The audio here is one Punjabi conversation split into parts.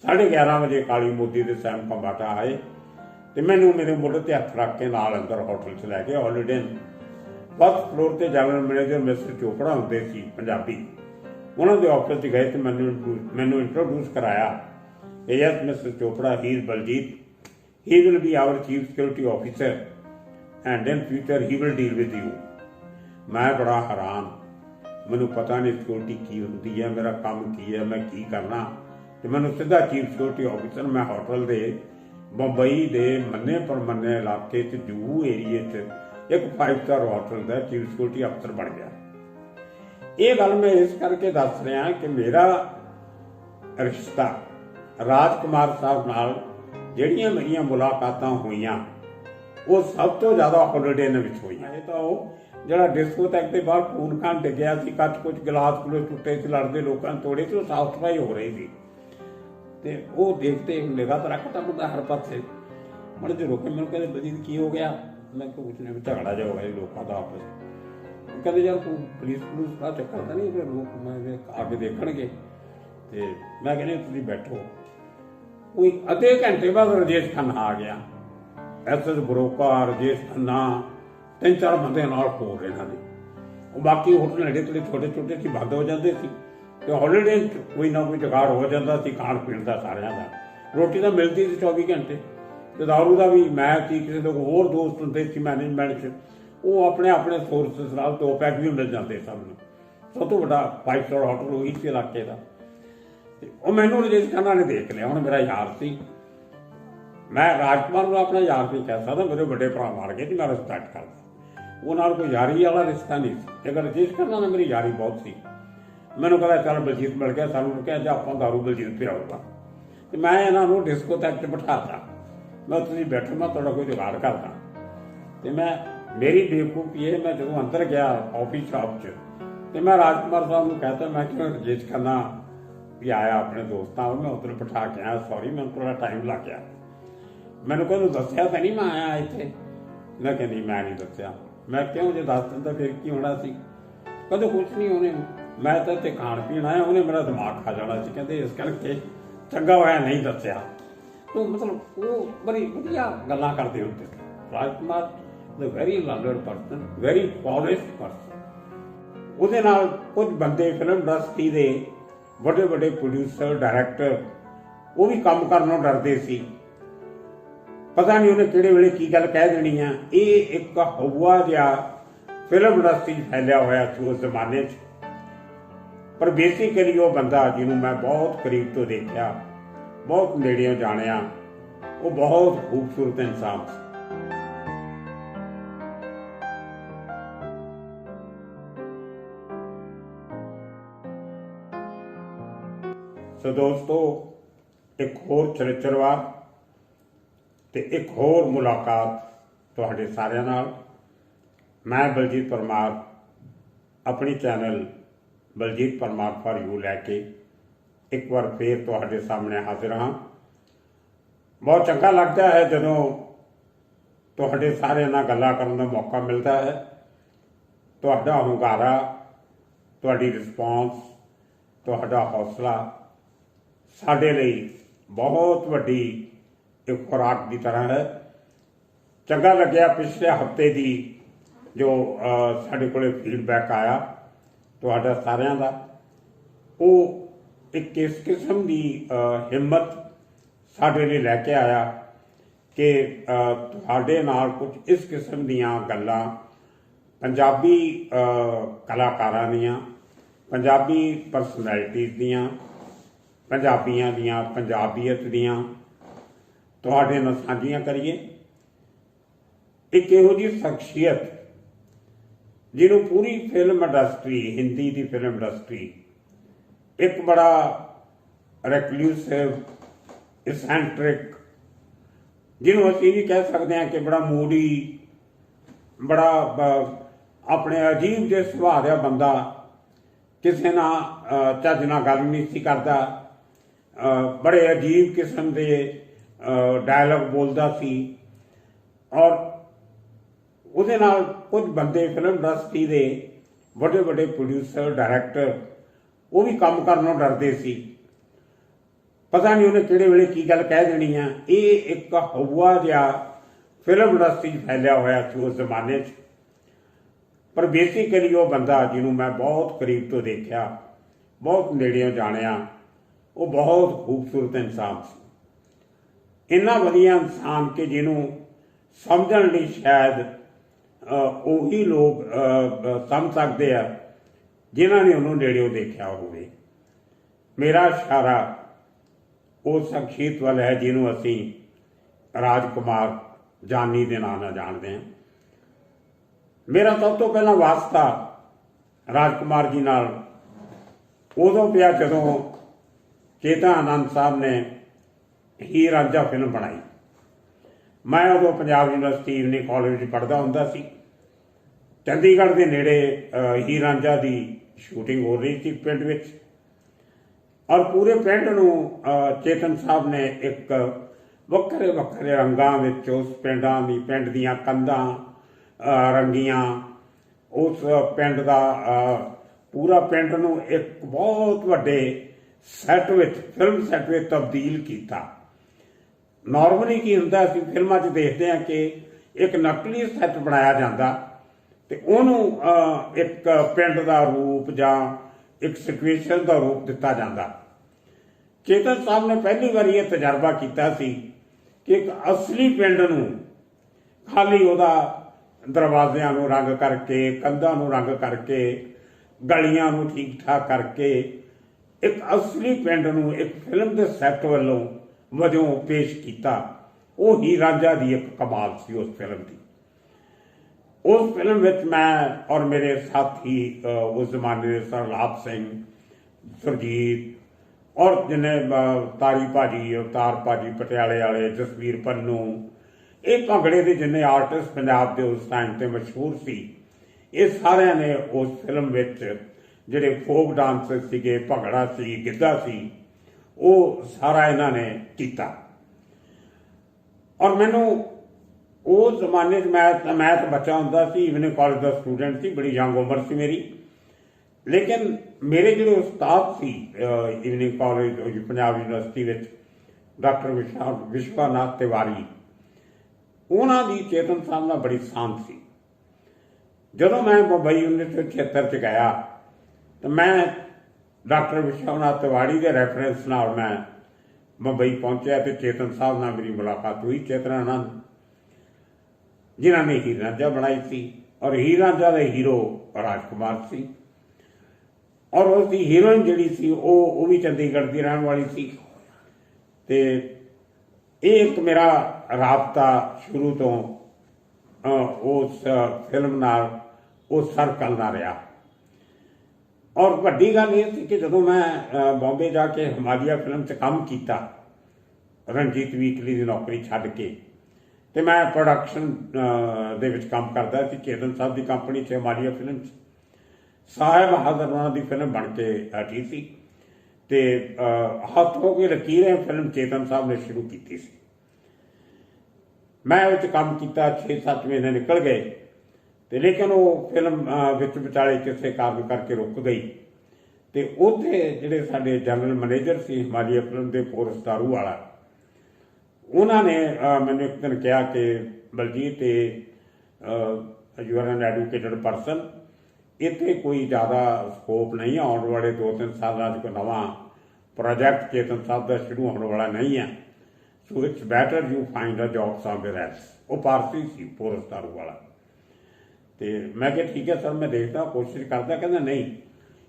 11:30 वजे काली मोदी के सैम कंबाटा आए तो मैनू मेरे मोढे ते हथ रख के नाल अंदर होटल च लै गए। हॉलीडे फर्स्ट फ्लोर ते जनरल मैनेजर मिस्टर चोपड़ा होंदे सी पंजाबी, उन्होंने ऑफिस गए तो मैनू इंट्रोड्यूस कराया। Yes mister Chopra, he is Baljit, he will be our chief security officer and in future he will deal with you. मैं बड़ा हैरान, मैनू पता नहीं सिक्योरिटी की होंदी है, मेरा काम की है, मैं की करना। तो मैनू सीधा चीफ सिक्योरिटी ऑफिसर, मैं होटल दे बंबई के मन्ने परमन्ने इलाके जूहू एरिए एक 5 स्टार होटल का चीफ सिक्योरिटी अफसर बन गया। ये गल मैं इस करके दस रहा कि मेरा रिश्ता राजकुमार साहब नाल जिहड़ियां मेरियां मुलाकातां होईयां वो सब तो ज़्यादा हॉलीडे होईयां। ये तो जिहड़ा डिस्कोथैक के बाहर खून खान डिग्या सी, कच कुछ गिलास गुलास टुटे से, लड़ते लोगों ने तोड़े से, साफ सफाई हो रही थी। तो वो देखते निगाह तो रखता बंदा हर पासे। मर जो रोके मैंने कहते बलजीत की हो गया, मैं कुछ नहीं, झगड़ा जा हो गया लोगों का आपस। कहते यार तू पुलिस का चक्कर तो नहीं, फिर लोग मैं आके देखणगे। तो मैं कहने तुसीं बैठो। कोई अद्धे घंटे बाद राजेश खन्ना आ गया, एस बरोका, राजेश खन्ना, 3-4 बंदे नाल होर इन्हां दे। बाकी होटल नेड़े तेड़े छोटे छोटे सी बंद हो जाते सी, तो हॉलीडे कोई ना कोई जुगाड़ हो जाता सी खाण पीण का सारिਆਂ ਦਾ। रोटी तो मिलती सी 24 घंटे, तो दारू का भी मैं सी, किसी लोग होर दोस्त होंदे सी मैनेजमेंट च, वो अपने अपने सोर्सिस नाल 2 पैक भी मिल जाते सबनूं। सब तो बड़ा 5 स्टार होटल वही इस इलाके का। वो मैनू राजेश खन्ना ने देख लिया, हुण मेरा यार सी। मैं राजकुमार को अपना यार नहीं कह सकता, मेरे बड़े भरा मार गए मैं रिस्पैक्ट करता, वो नाल कोई यारी वाला रिश्ता नहीं सी। अगर राजेश खन्ना ने मेरी यारी बहुत सी। मैनू कहता चल बलजीत मिल गया, सानू कहा जा आप दारू बलजीत पिआऊगा। तो मैं इन्हों डिस्कोथैक च बिठाता, मैं तुसीं बैठो, मैं तुहाडा कोई जुगाड़ करदा। तो मैं मेरी बेवकूफ़ी है, मैं जो अंदर गया ऑफिस शॉप च, तो मैं राजकुमार साहब को कहता मैं क्यों राजेश खन्ना भी आया अपने दोस्तों, मैं उधर बिठा के आया, सॉरी मैं थोड़ा टाइम लग गया। मैंने कहूँ दसिया तो नहीं मैं आया इतने। मैं कह नहीं मैं नहीं दसिया। मैं क्यों जो दस दिन तो फिर की होना सी। कहते कुछ नहीं, उन्हें मैं तो इतने खाण पीण आया, उन्हें मेरा दिमाग खा जाना सी, कहते इस करके चंगा होया नहीं दसिया। तो मतलब वो बड़ी वधिया गल्लां करते होंदे। Rajkumar the very learned person, very polished person. ਉਹਦੇ ਨਾਲ कुछ बंदे फिल्म इंडस्ट्री के बड़े बड़े प्रोड्यूसर डायरैक्टर वो भी काम करनों डरते सी। पता नहीं उन्हें किहड़े वेले की गल कह देनी है। ये एक हवा जिहा फिल्म इंडस्ट्री फैलिया होया सी उस जमाने च। पर बेसिकली वो बंदा जिन्हों मैं बहुत करीब तो देखा, बहुत नेड़ियों जानिया, वो बहुत खूबसूरत इंसान सी। सो दोस्तों, एक होर चरित्रवाद ते एक होर मुलाकात तुहाडे सारिਆਂ नाल। मैं बलजीत परमार अपनी channel Baljit Parmar for you लैके एक बार फिर तुहाडे सामने हाजिर हाँ। बहुत चंगा लगता है जदों तुहाडे सारिਆਂ नाल गल्लां करन दा मौका मिलता है। तुहाडा हुंगारा, तुहाडी रिस्पॉन्स, तुहाडा हौसला साडे लई बहुत वड्डी एक खुराक की तरह है। चंगा लग्या पिछले हफ्ते की जो साडे कोले फीडबैक आया तुहाडा सारिਆਂ दा, वो एक इस किस्म की हिम्मत साडे लई लैके आया कि तुहाडे नाल कुछ इस किस्म दीयां गल्लां पंजाबी कलाकारां दीयां, पंजाबी परसनैलिटीज़ दीयां, पंजाबियां दीयां, पंजाबीयत दीयां तुहाडे नाल साझियां करिए। एक इहो जी शख्सियत जिन्हों पूरी फिल्म इंडस्ट्री, हिंदी की फिल्म इंडस्ट्री एक बड़ा रेक्लूसिव, इसेंट्रिक, जिन्हों असीं भी कह सकते हैं कि बड़ा मूडी, बड़ा अपने अजीब जे सुभाਅ दा बंदा, किसी ना झज नाल गल नहीं सी करदा, बड़े अजीब किस्म के डायलॉग बोलता सी। और उसदे नाल कुछ बंदे फिल्म इंडस्ट्री के बड़े बड़े प्रोड्यूसर डायरैक्टर वो भी काम करनों डरते सी। पता नहीं उन्हें किहड़े वेले की गल कह देनी है। ये एक हवा जिहा फिल्म इंडस्ट्री फैलिया होया सी उस जमाने च। पर बेसिकली वो बंदा जिन्हों मैं बहुत करीब तो देखा, बहुत नेड़ियों जानिया, वो बहुत खूबसूरत इंसान से। इन्ना वधिया इंसान कि जिन्हों समझण लई शायद ਉਹੀ लोग समझ सकते हैं जिन्हों ने उन्होंने नेड़ियों देखा होवे। मेरा इशारा उस शख्सियत वाल है जिन्हों असी राजकुमार जानी के नाम नाल जानते हैं। मेरा सब तो पहला वास्ता राजकुमार जी नाल उदों पिया जदों चेतन आनंद साहब ने हीर रांझा फिल्म बनाई। मैं उदों पंजाब यूनिवर्सिटी इवनिंग कॉलेज पढ़ता हुंदा सी। चंडीगढ़ के नेड़े हीर रांझा की शूटिंग हो रही थी पिंड विच, और पूरे पिंड नूं चेतन साहब ने एक वक्रे वक्रे रंगां विच उस पिंड दीयां कंधां रंगियां। उस पिंड का पूरा पिंड नूं एक बहुत वड्डे सैट विच फिल्म सैट विच तब्दील किया। नॉर्मली की हुंदा असीं फिल्मां 'च देखते हैं कि एक नकली सैट बनाया जाता तो उन्होंने एक पिंड का रूप जां एक सिचुएशन का रूप दिता जाता। चेतन साहब ने पहली बार यह तजर्बा किया सी कि एक असली पिंड नूं खाली उहदा दरवाज़ियां नूं रंग करके, कंधां नूं रंग करके, गलियां नूं ठीक ठाक करके एक असली पिंड नूं एक फिल्म के सैट वालों वजों पेश किया। वो हीर रांझा की एक कमाल सी उस फिल्म की। उस फिल्म में मैं और मेरे साथी उस जमाने के सरलाप सिंह, सुरजीत और जिन्हें तारी भाजी, अवतार भाजी पटियाले वाले, जसवीर पन्नू, ये भंगड़े के जिन्हें आर्टिस्ट पंजाब के उस टाइम से मशहूर सी, ये सारे ने उस फिल्म में जिहड़े फोक डांस सीगे, भंगड़ा सी, गिद्धा सी, वो सारा इन्हों ने किया। और मैनू उस जमाने मैं तो बच्चा होंदा सी, इवनिंग कॉलेज का स्टूडेंट सी, बड़ी यंग उम्र सी मेरी। लेकिन मेरे जो उस्ताद सी इवनिंग कॉलेज पंजाब यूनिवर्सिटी में डॉक्टर विश्वनाथ तिवारी, उन्होंने चेतन साहब नाल बड़ी सांत सी। जदों मैं मुंबई 1976 च गया तो मैं डॉक्टर विश्वनाथ तिवारी के रैफरेंस नाल मैं मुंबई पहुंचा तो चेतन साहब नाल मेरी मुलाकात हुई। चेतन आनंद जिन्होंने हीर रांझा बनाई थी, और हीर रांझा का हीरो राजकुमार सी, और उसकी हीरोइन जिहड़ी सी वो भी चंडीगढ़ की रहने वाली सी। ते ये एक मेरा राबता शुरू तो उस फिल्म नाल उस सर्कल नाल रहा। और वड्डी गल ये सी कि जदों मैं बॉम्बे जाके हिमालय फिल्म च काम किया, रणजीत वीकली की नौकरी छड्ड के, तो मैं प्रोडक्शन दे विच काम करता सी। चेतन साहब की कंपनी च हिमालय फिल्म साहिब बहादुर उन्हों की फिल्म बन के हटी सी। ते हाथों की लकीरें फिल्म चेतन साहब ने शुरू की सी। मैं उस काम किया, 6-7 महीने निकल गए, तो लेकिन वो फिल्म विच विचाले किसी कारण करके रुक गई। तो उत्थे जिहड़े साडे जनरल मैनेजर से हिमालय फिल्म के पोरस दारू वाला, उन्होंने मैंने एक दिन कहा कि Baljit you are an educated person, इत्थे कोई ज़्यादा स्कोप नहीं है, आने वाले 2-3 सालों कोई नवा प्रोजैक्ट चेतन साहब का शुरू होने वाला नहीं है, so it's better you find a job somewhere else. वो पारसी सी पोरस दारू वाला। तो मैं क्या ठीक है सर, मैं देखता कोशिश करता। कहना नहीं,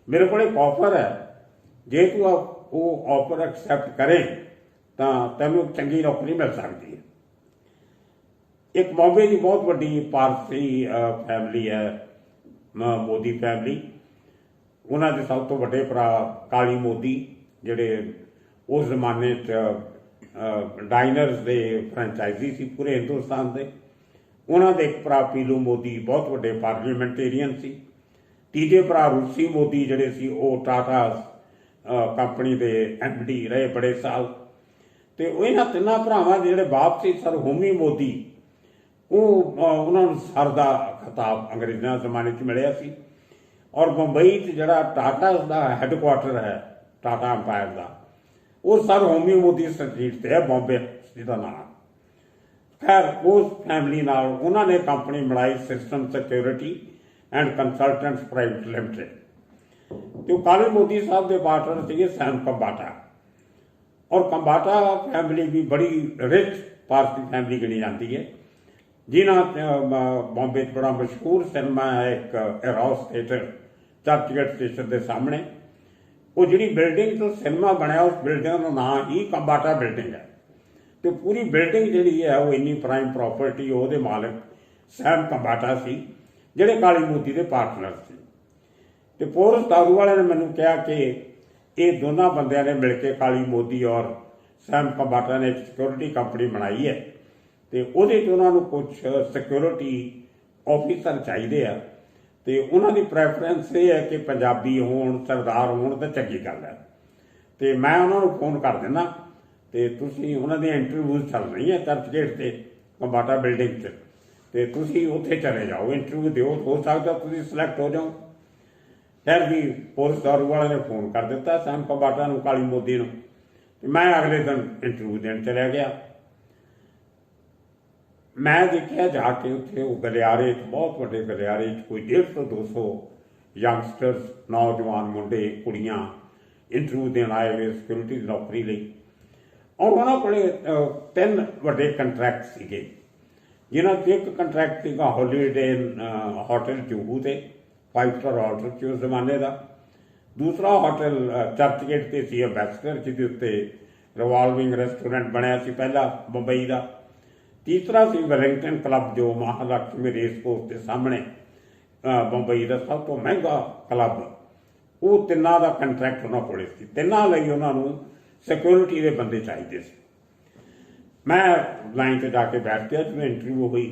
मेरे को एक ऑफर है, जे तू वो ऑफर एक्सैप्ट करें तो तेनों चंगी नौकरी मिल सकती है। एक बॉम्बे की बहुत वड्डी पारसी फैमिली है, मोदी फैमिली। उन्होंने सब तो वड्डे भरा काली मोदी, जिहड़े उस जमाने डाइनर्स के फ्रेंचाइजी सी पूरे हिंदुस्तान के। उन्होंने एक भरा पीलू मोदी बहुत वड्डे पार्लीमेंटेरियन सी। तीजे भरा रूसी मोदी जिहड़े सी वो टाटा कंपनी के MD रहे बड़े साल। तो इन्हां तिन्नां भरावां जिहड़े बाप सी सर होमी मोदी, वो उन्होंने सर का खिताब अंग्रेज़ों जमाने च मिलिया सी। और मुंबई च जिहड़ा टाटा का हैडकुआटर है टाटा अंपायर का, ਉਹ ਸਰ ਹੋਮੀ ਮੋਦੀ ਸਟਰੀਟ ਤੇ ਹੈ, ਬੰਬੇ ਜਿਹਦਾ ਨਾਮ। खैर उस फैमिली नाल उन्होंने कंपनी बनाई system security and consultants private limited. तो काली मोदी साहब के पार्टनर थे सैम कंबाटा, और कंबाटा फैमिली भी बड़ी रिच पारसी फैमिली गिनी जाती है, जिन्होंने बॉम्बे बड़ा मशहूर सिनेमा है एक एरोस थिएटर चर्चगेट स्टेशन के सामने। वो जी बिल्डिंग तो सिनेमा बनया उस बिल्डिंग का नाम ही कंबाटा बिल्डिंग है। तो पूरी बिल्डिंग जी है वो इन्नी प्राइम प्रॉपर्टी वो मालिक सैम कंबाटा सी, जिहड़े काली मोदी के पार्टनर सी। तो पोरस दारू वाले ने मैनू कहा कि ये दोनों बंदियां ने मिलकर काली मोदी और सैम कंबाटा ने एक सिक्योरिटी कंपनी बनाई है, तो उन्होंने कुछ सिक्योरिटी ऑफिसर चाहिए है, तो उन्होंने प्रैफरेंस ये है कि पंजाबी होण सरदार होण तो चंगी गल है। तो मैं उन्होंने फोन कर देना, तो तुसी उन्होंने इंटरव्यूज चल रही है चर्चगेट से कंबाटा बिल्डिंग च, तो तुसी उत्थे चले जाओ, इंटरव्यू दो, हो सकता तुसी सिलेक्ट हो जाओ। खैर जी पुलिस दारू वाले ने फोन कर दिता सैम कंबाटा नूं, काली मोदी नूं, तो मैं अगले दिन इंटरव्यू देने चलिया गया। मैं देखिया जाके उत्थे गलियारे बहुत वड्डे गलियारे कोई 150-200 यंगस्टर्स नौजवान मुंडे कुड़ियां इंटरव्यू देने आए हुए सिक्योरिटी नौकरी लई, और उन्होंने को 3 वड्डे कंट्रैक्ट सीगे, जिन्हों एक कंट्रैक्ट सीगा हॉलीडे होटल जूहू से 5 स्टार होटल च उस जमाने का, दूसरा होटल चर्चगेट से सी एंबैसडर जिसके उत्ते रिवॉल्विंग रेस्टोरेंट बनया सी पहला मुंबई का, तीसरा सी वेलिंगटन क्लब जो महालक्ष्मी रेस कोर्स के सामने मुंबई का सब तो महंगा क्लब। वो तिना का कंट्रैक्ट उन्होंने कोले सी, तिना लई उन्होंने सिक्योरिटी के बंदे चाहिए थे। मैं लाइन से जाके बैठ गया, जो इंटरव्यू हुई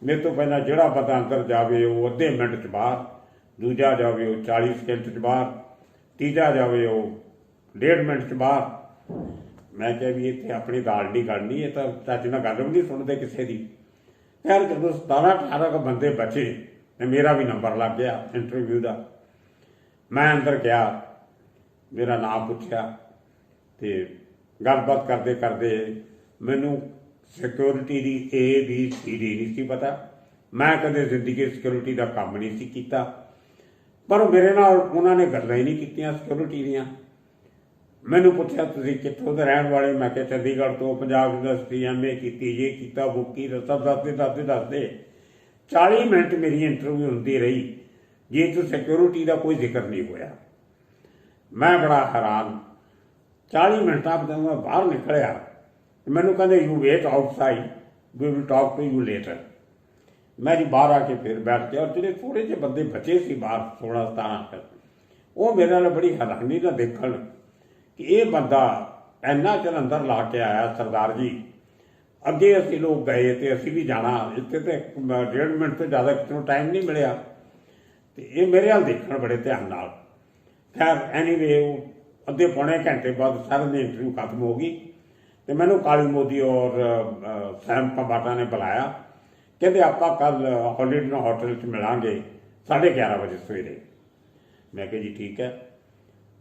मेरे तो पहला जोड़ा बंदा अंदर जाए वो अद्धे मिनट च बाहर, दूजा जाए वो 40 सेकंड च बाहर, तीजा जाए वो 1.5 मिनट च बाहर। मैं क्या भी इतने अपनी दाल नहीं गलनी, ये तो चज ना गल भी नहीं सुनते किसी की। खैर जो 17-18 बंदे बचे तो मेरा भी नंबर लग गया इंटरव्यू का। मैं अंदर गया, मेरा नाम पूछा, तो गलबात करते करते मैनू सिक्योरिटी की ABCD नहीं सी पता। मैं कदे जिंदगी सिक्योरिटी का काम नहीं सी कीता, पर मेरे नाल उन्होंने गल्लां ही नहीं कीतियां सिक्योरिटी दीयां। मैनू पूछा तुसीं कित्थों दे रहण वाले, मैं कहा चंडीगढ़ तो, पंजाब यूनिवर्सिटी MA की, ये किया वो की, सब दसदे 40 मिनट मेरी इंटरव्यू होंदी रही, जे तो सिक्योरिटी का कोई जिक्र नहीं होया। मैं बड़ा हैरान, 40 मिनटा बाद मैं बाहर निकलिया, मैनू कहते you wait outside, we will talk to you later. मैं जी बाहर आके फिर बैठ गया, और जो थोड़े जे बंदे बचे सी बाहर 16-17 वो मेरे नाल बड़ी हैरानी ना देखण कि ये बंदा इन्ना चर अंदर ला के आया। सरदार जी अगे असी लोग गए तो असी भी जाना, इतने तो 1.5 मिनट तो ज़्यादा कितों टाइम नहीं मिलया, तो ये मेरे हाल देखण बड़े ध्यान नाल। खैर एनीवे वो अद्धे पौने घंटे बाद सारे दिन इंटरव्यू खत्म हो गई, तो मैनू काली मोदी और सैम कंबाटा ने बुलाया, कहते आप कल हॉलीडे होटल च मिलांगे 11:30 बजे सवेरे। मैं कहा जी ठीक है।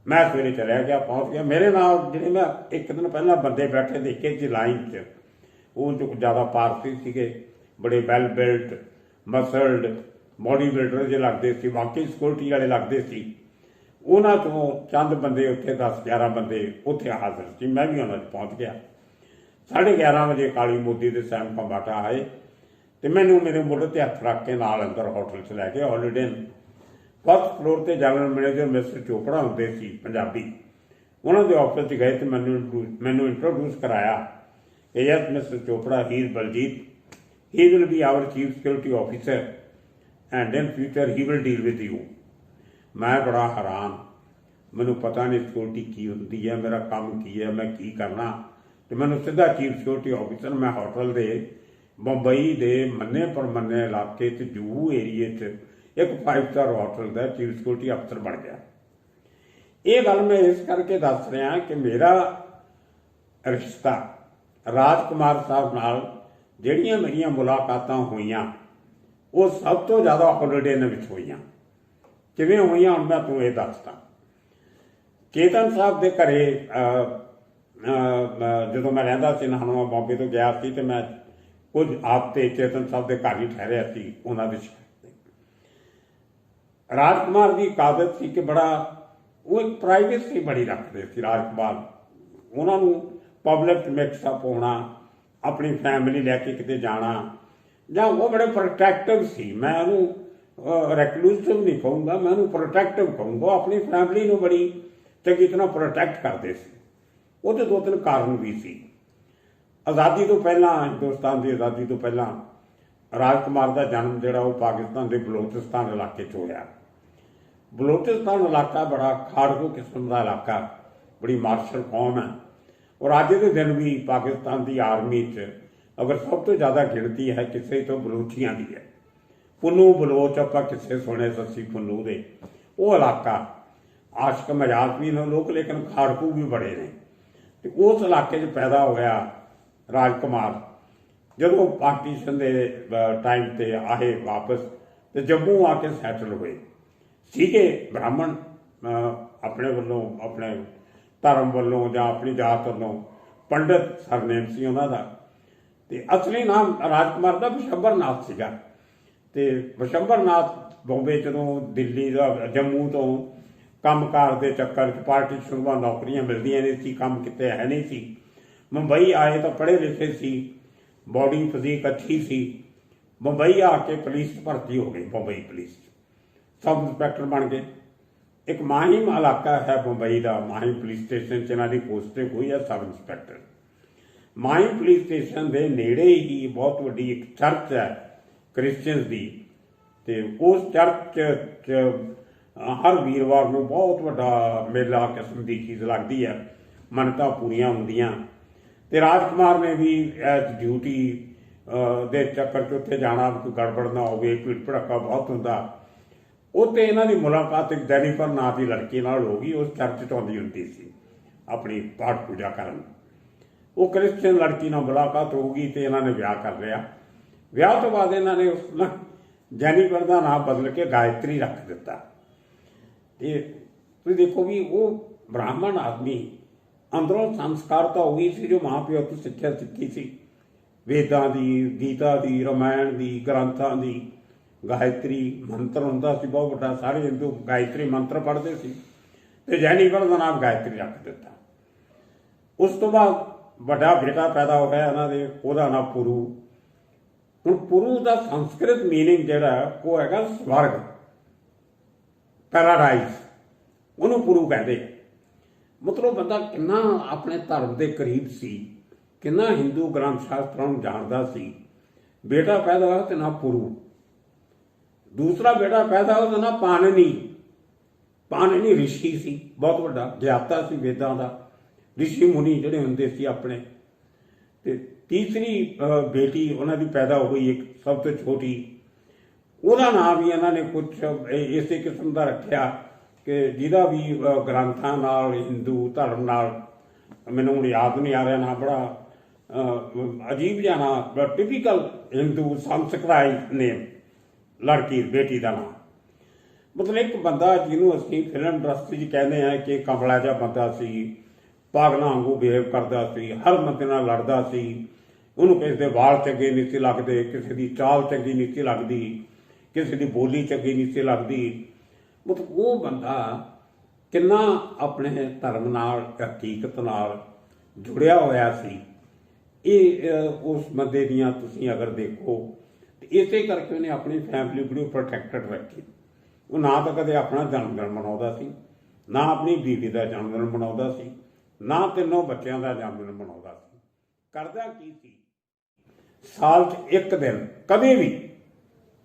मैं सवेरे चलिया गया, पहुँच गया। मेरे नाल जिहड़े मैं एक दिन पहला बंदे बैठे देखे जी लाइन च, वो जो ज़्यादा पारसी सीगे, बड़े well built muscled bodybuilder जो लगते सी, बाकी सिक्योरिटी वाले लगते सी। उन्होंने तो चंद बंदे उत्थे 10-11 बंदे उत्थे हाजिर सी, मैं भी उन्होंने पहुँच गया। 11:30 बजे काली मोदी ते सैम कंबाटा आए, तो मैनू मेरे मुंडे ते हथ रख के नाल अंदर होटल च लै गए। हॉलीडे फर्स्ट फ्लोर ते जनरल मैनेजर मिस्टर चोपड़ा होंदे सी पंजाबी, उन्होंने ऑफिस च गए तो मैनू इंट्रोड्यूस कराया कि yes mister Chopra, he is Baljit, he will be our chief security officer and in future he will deal with you. मैं बड़ा हैरान, मैनू पता नहीं सिक्योरिटी की होंदी है, मेरा काम की है, मैं की करना। तो मैनू सीधा चीफ सिक्योरिटी ऑफिसर, मैं होटल दे मुंबई के मन्ने परमन्ने इलाके जूहू एरिए एक 5 स्टार होटल का चीफ सिक्योरिटी अफसर बन गया। ये गल मैं इस करके दस रहा कि मेरा रिश्ता राजकुमार साहब नाल जिहड़ियां मेरियां मुलाकातां होईयां वो सब तो ज़्यादा हॉलीडे विच होईयां। किवें होईयां हुण मैं तूं ये दसदा। चेतन साहब के घरे ਜਦੋਂ ਮੈਂ ਰਹਿੰਦਾ ਸੀ ਨਾਹਨਵਾ ਬੰਬੇ ਤੋਂ ਗਿਆ ਸੀ ਤੇ ਮੈਂ ਕੁਝ ਆਪ ਤੇ ਚੇਤਨ ਸਾਹਿਬ ਦੇ ਘਰ ਹੀ ਠਹਿਰਿਆ ਸੀ ਉਹਨਾਂ ਦੇ ਸ਼ਹਿਰ ਤੇ। ਰਾਜਕੁਮਾਰ ਦੀ ਇੱਕ ਆਦਤ ਸੀ ਕਿ ਬੜਾ ਉਹ ਇੱਕ ਪ੍ਰਾਈਵੇਸੀ ਬੜੀ ਰੱਖਦੇ ਸੀ ਰਾਜਕੁਮਾਰ। ਉਹਨਾਂ ਨੂੰ ਪਬਲਿਕ ਮਿਕਸਅਪ ਹੋਣਾ, ਆਪਣੀ ਫੈਮਿਲੀ ਲੈ ਕੇ ਕਿਤੇ ਜਾਣਾ, ਜਾਂ ਉਹ ਬੜੇ ਪ੍ਰੋਟੈਕਟਿਵ ਸੀ। ਮੈਂ ਉਹਨੂੰ ਰੈਕਲੂਸਿਵ ਨਹੀਂ ਕਹੂੰਗਾ, ਮੈਂ ਉਹਨੂੰ ਪ੍ਰੋਟੈਕਟਿਵ ਕਹੂੰਗਾ। ਆਪਣੀ ਫੈਮਿਲੀ ਨੂੰ ਬੜੀ ਚੰਗੀ ਤਰ੍ਹਾਂ ਪ੍ਰੋਟੈਕਟ ਕਰਦੇ ਸੀ। ਉਹਦੇ ਦੋ ਤਿੰਨ ਕਾਰਨ ਵੀ ਸੀ। ਆਜ਼ਾਦੀ ਤੋਂ ਪਹਿਲਾਂ, ਹਿੰਦੁਸਤਾਨ ਦੀ ਆਜ਼ਾਦੀ ਤੋਂ ਪਹਿਲਾਂ ਰਾਜਕੁਮਾਰ ਦਾ ਜਨਮ ਜਿਹੜਾ ਉਹ ਪਾਕਿਸਤਾਨ ਦੇ ਬਲੋਚਿਸਤਾਨ ਇਲਾਕੇ 'ਚ ਹੋਇਆ। ਬਲੋਚਿਸਤਾਨ ਇਲਾਕਾ ਬੜਾ ਖਾੜਕੂ ਕਿਸਮ ਦਾ ਇਲਾਕਾ, ਬੜੀ ਮਾਰਸ਼ਲ ਕੌਮ ਹੈ। ਔਰ ਅੱਜ ਦੇ ਦਿਨ ਵੀ ਪਾਕਿਸਤਾਨ ਦੀ ਆਰਮੀ 'ਚ ਅਗਰ ਸਭ ਤੋਂ ਜ਼ਿਆਦਾ ਗਿਣਤੀ ਹੈ ਕਿਸੇ ਤੋਂ ਬਲੋਚੀਆਂ ਦੀ ਹੈ। ਪੁੰਨੂ ਬਲੋਚ ਆਪਾਂ ਕਿਸੇ ਸੁਣੇ, ਸੱਸੀ ਪੁੰਨੂ ਦੇ ਉਹ ਇਲਾਕਾ, ਆਸ਼ਕ ਮਜ਼ਾਕ ਵੀ ਨੇ ਲੋਕ, ਲੇਕਿਨ ਖਾੜਕੂ ਵੀ ਬੜੇ ਨੇ। ਤੇ ਉਸ ਇਲਾਕੇ 'ਚ ਪੈਦਾ ਹੋਇਆ ਰਾਜਕੁਮਾਰ। ਜਦੋਂ ਪਾਕਿਸਤਾਨ ਦੇ ਟਾਈਮ ਤੇ ਆਏ ਵਾਪਸ ਤੇ ਜੰਮੂ ਆ ਕੇ ਸੈਟਲ ਹੋਏ ਸੀਗੇ। ਬ੍ਰਾਹਮਣ ਆਪਣੇ ਵੱਲੋਂ, ਆਪਣੇ ਧਰਮ ਵੱਲੋਂ ਜਾਂ ਆਪਣੀ ਜਾਤ ਵੱਲੋਂ ਪੰਡਤ ਸਰਨੇਮ ਸੀ ਉਹਨਾਂ ਦਾ। ਤੇ ਅਸਲੀ ਨਾਮ ਰਾਜਕੁਮਾਰ ਦਾ ਵਿਸ਼ੰਬਰਨਾਥ ਸੀਗਾ। ਤੇ ਵਿਸ਼ੰਬਰਨਾਥ ਬੰਬੇ ਜਦੋਂ ਦਿੱਲੀ ਦਾ ਜੰਮੂ ਤੋਂ ਕੰਮਕਾਰ ਦੇ ਚੱਕਰ 'ਚ ਪਾਰਟੀ ਸ਼ੁਰੂਆਂ ਨੌਕਰੀਆਂ ਮਿਲਦੀਆਂ ਨਹੀਂ ਸੀ, ਕੰਮ ਕਿਤੇ ਹੈ ਨਹੀਂ ਸੀ। ਮੁੰਬਈ ਆਏ ਤਾਂ ਪੜ੍ਹੇ ਲਿਖੇ ਸੀ, ਬੋਡੀ ਫਿਜ਼ੀਕ ਅੱਛੀ ਸੀ। ਮੁੰਬਈ ਆ ਕੇ ਪੁਲਿਸ 'ਚ ਭਰਤੀ ਹੋ ਗਏ। ਮੁੰਬਈ ਪੁਲਿਸ 'ਚ ਸਬ ਇੰਸਪੈਕਟਰ ਬਣ ਗਏ। ਇੱਕ ਮਾਹਿਮ ਇਲਾਕਾ ਹੈ ਮੁੰਬਈ ਦਾ, ਮਾਹਿਮ ਪੁਲਿਸ ਸਟੇਸ਼ਨ 'ਚ ਇਹਨਾਂ ਦੀ ਪੋਸਟਿੰਗ ਹੋਈ ਹੈ ਸਬ ਇੰਸਪੈਕਟਰ। ਮਾਹਿਮ ਪੁਲਿਸ ਸਟੇਸ਼ਨ ਦੇ ਨੇੜੇ ਹੀ ਬਹੁਤ ਵੱਡੀ ਇੱਕ ਚਰਚ ਹੈ ਕ੍ਰਿਸਚੀਅਨਸ ਦੀ। ਤੇ ਉਸ ਚਰਚ 'ਚ ਹਰ ਵੀਰਵਾਰ ਨੂੰ ਬਹੁਤ ਵੱਡਾ ਮੇਲਾ ਕਿਸਮ ਦੀ ਚੀਜ਼ ਲੱਗਦੀ ਹੈ, ਮੰਨਤਾਂ ਪੂਰੀਆਂ ਹੁੰਦੀਆਂ। ਤੇ ਰਾਜਕੁਮਾਰ ਨੇ ਵੀ ਐਸ ਡਿਊਟੀ ਦੇ ਚੱਕਰ 'ਚ ਉੱਥੇ ਜਾਣਾ, ਕੋਈ ਗੜਬੜ ਨਾ ਹੋਵੇ, ਭੀੜ ਭੜੱਕਾ ਬਹੁਤ ਹੁੰਦਾ। ਉੱਥੇ ਇਹਨਾਂ ਦੀ ਮੁਲਾਕਾਤ ਇੱਕ ਜੈਨੀਫਰ ਨਾਂ ਦੀ ਲੜਕੀ ਨਾਲ ਹੋ ਗਈ। ਉਸ ਚਰਚ 'ਚ ਆਉਂਦੀ ਹੁੰਦੀ ਸੀ ਆਪਣੀ ਪਾਠ ਪੂਜਾ ਕਰਨ। ਉਹ ਕ੍ਰਿਸਚੀਅਨ ਲੜਕੀ ਨਾਲ ਮੁਲਾਕਾਤ ਹੋ ਗਈ ਤੇ ਇਹਨਾਂ ਨੇ ਵਿਆਹ ਕਰ ਲਿਆ। ਵਿਆਹ ਤੋਂ ਬਾਅਦ ਇਹਨਾਂ ਨੇ ਉਸ ਨਾਲ ਜੈਨੀਫਰ ਦਾ ਨਾਮ ਬਦਲ ਕੇ ਗਾਇਤਰੀ ਰੱਖ ਦਿੱਤਾ। ਤੇ ਤੁਸੀਂ ਦੇਖੋ ਵੀ ਉਹ ਬ੍ਰਾਹਮਣ ਆਦਮੀ ਅੰਦਰੋਂ ਸੰਸਕਾਰਤਾ ਹੋ ਗਈ ਸੀ, ਜੋ ਮਾਂ ਪਿਓ ਤੋਂ ਸਿੱਖਿਆ ਸਿੱਖੀ ਸੀ, ਵੇਦਾਂ ਦੀ, ਗੀਤਾ ਦੀ, ਰਾਮਾਇਣ ਦੀ, ਗ੍ਰੰਥਾਂ ਦੀ। ਗਾਇਤਰੀ ਮੰਤਰ ਹੁੰਦਾ ਸੀ ਬਹੁਤ ਵੱਡਾ, ਸਾਰੇ ਹਿੰਦੂ ਗਾਇਤਰੀ ਮੰਤਰ ਪੜ੍ਹਦੇ ਸੀ। ਤੇ ਜੈਨੀਫਰ ਦਾ ਨਾਮ ਗਾਇਤਰੀ ਰੱਖ ਦਿੱਤਾ। ਉਸ ਤੋਂ ਬਾਅਦ ਵੱਡਾ ਬੇਟਾ ਪੈਦਾ ਹੋਇਆ ਇਹਨਾਂ ਦੇ, ਉਹਦਾ ਨਾਮ ਪੁਰੂ। ਹੁਣ ਪੁਰੂ ਦਾ ਸੰਸਕ੍ਰਿਤ ਮੀਨਿੰਗ ਜਿਹੜਾ ਉਹ ਹੈਗਾ ਸਵਰਗ, ਪੈਰਾਡਾਈਜ਼, ਉਹਨੂੰ ਪੁਰੂ ਕਹਿੰਦੇ। ਮਤਲਬ ਬੰਦਾ ਕਿੰਨਾ ਆਪਣੇ ਧਰਮ ਦੇ ਕਰੀਬ ਸੀ, ਕਿੰਨਾ ਹਿੰਦੂ ਗ੍ਰੰਥ ਸ਼ਾਸਤਰਾਂ ਨੂੰ ਜਾਣਦਾ ਸੀ। ਬੇਟਾ ਪੈਦਾ ਹੋਇਆ ਤੇ ਨਾ ਪੁਰੂ। ਦੂਸਰਾ ਬੇਟਾ ਪੈਦਾ ਹੋਇਆ ਉਹਦਾ ਨਾਂ ਪਾਣਨੀ। ਪਾਣਨੀ ਰਿਸ਼ੀ ਸੀ, ਬਹੁਤ ਵੱਡਾ ਗਿਆਤਾ ਸੀ ਵੇਦਾਂ ਦਾ, ਰਿਸ਼ੀ ਮੁਨੀ ਜਿਹੜੇ ਹੁੰਦੇ ਸੀ ਆਪਣੇ। ਤੇ ਤੀਸਰੀ ਬੇਟੀ ਉਹਨਾਂ ਦੀ ਪੈਦਾ ਹੋਈ, ਇੱਕ ਸਭ ਤੋਂ ਛੋਟੀ, ਉਹਦਾ ਨਾਮ ਵੀ ਇਹਨਾਂ ਨੇ ਕੁਝ ਇਸੇ ਕਿਸਮ ਦਾ ਰੱਖਿਆ ਕਿ ਜਿਹਦਾ ਵੀ ਗ੍ਰੰਥਾਂ ਨਾਲ, ਹਿੰਦੂ ਧਰਮ ਨਾਲ, ਮੈਨੂੰ ਹੁਣ ਯਾਦ ਨਹੀਂ ਆ ਰਿਹਾ ਨਾ, ਬੜਾ ਅਜੀਬ ਜਿਹਾ ਨਾਂ, ਟਿਪੀਕਲ ਹਿੰਦੂ ਸੰਸਕ੍ਰਾਈਟ ਨੇਮ ਲੜਕੀ ਬੇਟੀ ਦਾ ਨਾਮ। ਮਤਲਬ ਇੱਕ ਬੰਦਾ ਜਿਹਨੂੰ ਅਸੀਂ ਫਿਲਮ ਇੰਡਸਟਰੀ 'ਚ ਕਹਿੰਦੇ ਹਾਂ ਕਿ ਕਮਲਾ ਜਿਹਾ ਬੰਦਾ ਸੀ, ਪਾਗਲਾਂ ਵਾਂਗੂ ਬਿਹੇਵ ਕਰਦਾ ਸੀ, ਹਰ ਬੰਦੇ ਨਾਲ ਲੜਦਾ ਸੀ, ਉਹਨੂੰ ਕਿਸੇ ਦੇ ਵਾਲ ਚੰਗੇ ਨਹੀਂ ਸੀ ਲੱਗਦੇ, ਕਿਸੇ ਦੀ ਚਾਲ ਚੰਗੀ ਨਹੀਂ ਸੀ ਲੱਗਦੀ, ਕਿਸੇ ਦੀ ਬੋਲੀ ਚੰਗੀ ਨਹੀਂ ਸੀ ਲੱਗਦੀ। ਮਤਲਬ ਉਹ ਬੰਦਾ ਕਿੰਨਾ ਆਪਣੇ ਧਰਮ ਨਾਲ, ਹਕੀਕਤ ਨਾਲ ਜੁੜਿਆ ਹੋਇਆ ਸੀ। ਇਹ ਉਸ ਬੰਦੇ ਦੀਆਂ ਤੁਸੀਂ ਅਗਰ ਦੇਖੋ, ਤੇ ਇਸੇ ਕਰਕੇ ਉਹਨੇ ਆਪਣੀ ਫੈਮਿਲੀ ਬੜੀ ਪ੍ਰੋਟੈਕਟਡ ਰੱਖੀ। ਉਹ ਨਾ ਤਾਂ ਕਦੇ ਆਪਣਾ ਜਨਮ ਦਿਨ ਮਨਾਉਂਦਾ ਸੀ, ਨਾ ਆਪਣੀ ਬੀਵੀ ਦਾ ਜਨਮ ਦਿਨ ਮਨਾਉਂਦਾ ਸੀ, ਨਾ ਤਿੰਨੋਂ ਬੱਚਿਆਂ ਦਾ ਜਨਮ ਦਿਨ ਮਨਾਉਂਦਾ ਸੀ। ਕਰਦਾ ਕੀ ਸੀ, ਸਾਲ 'ਚ ਇੱਕ ਦਿਨ ਕਦੇ ਵੀ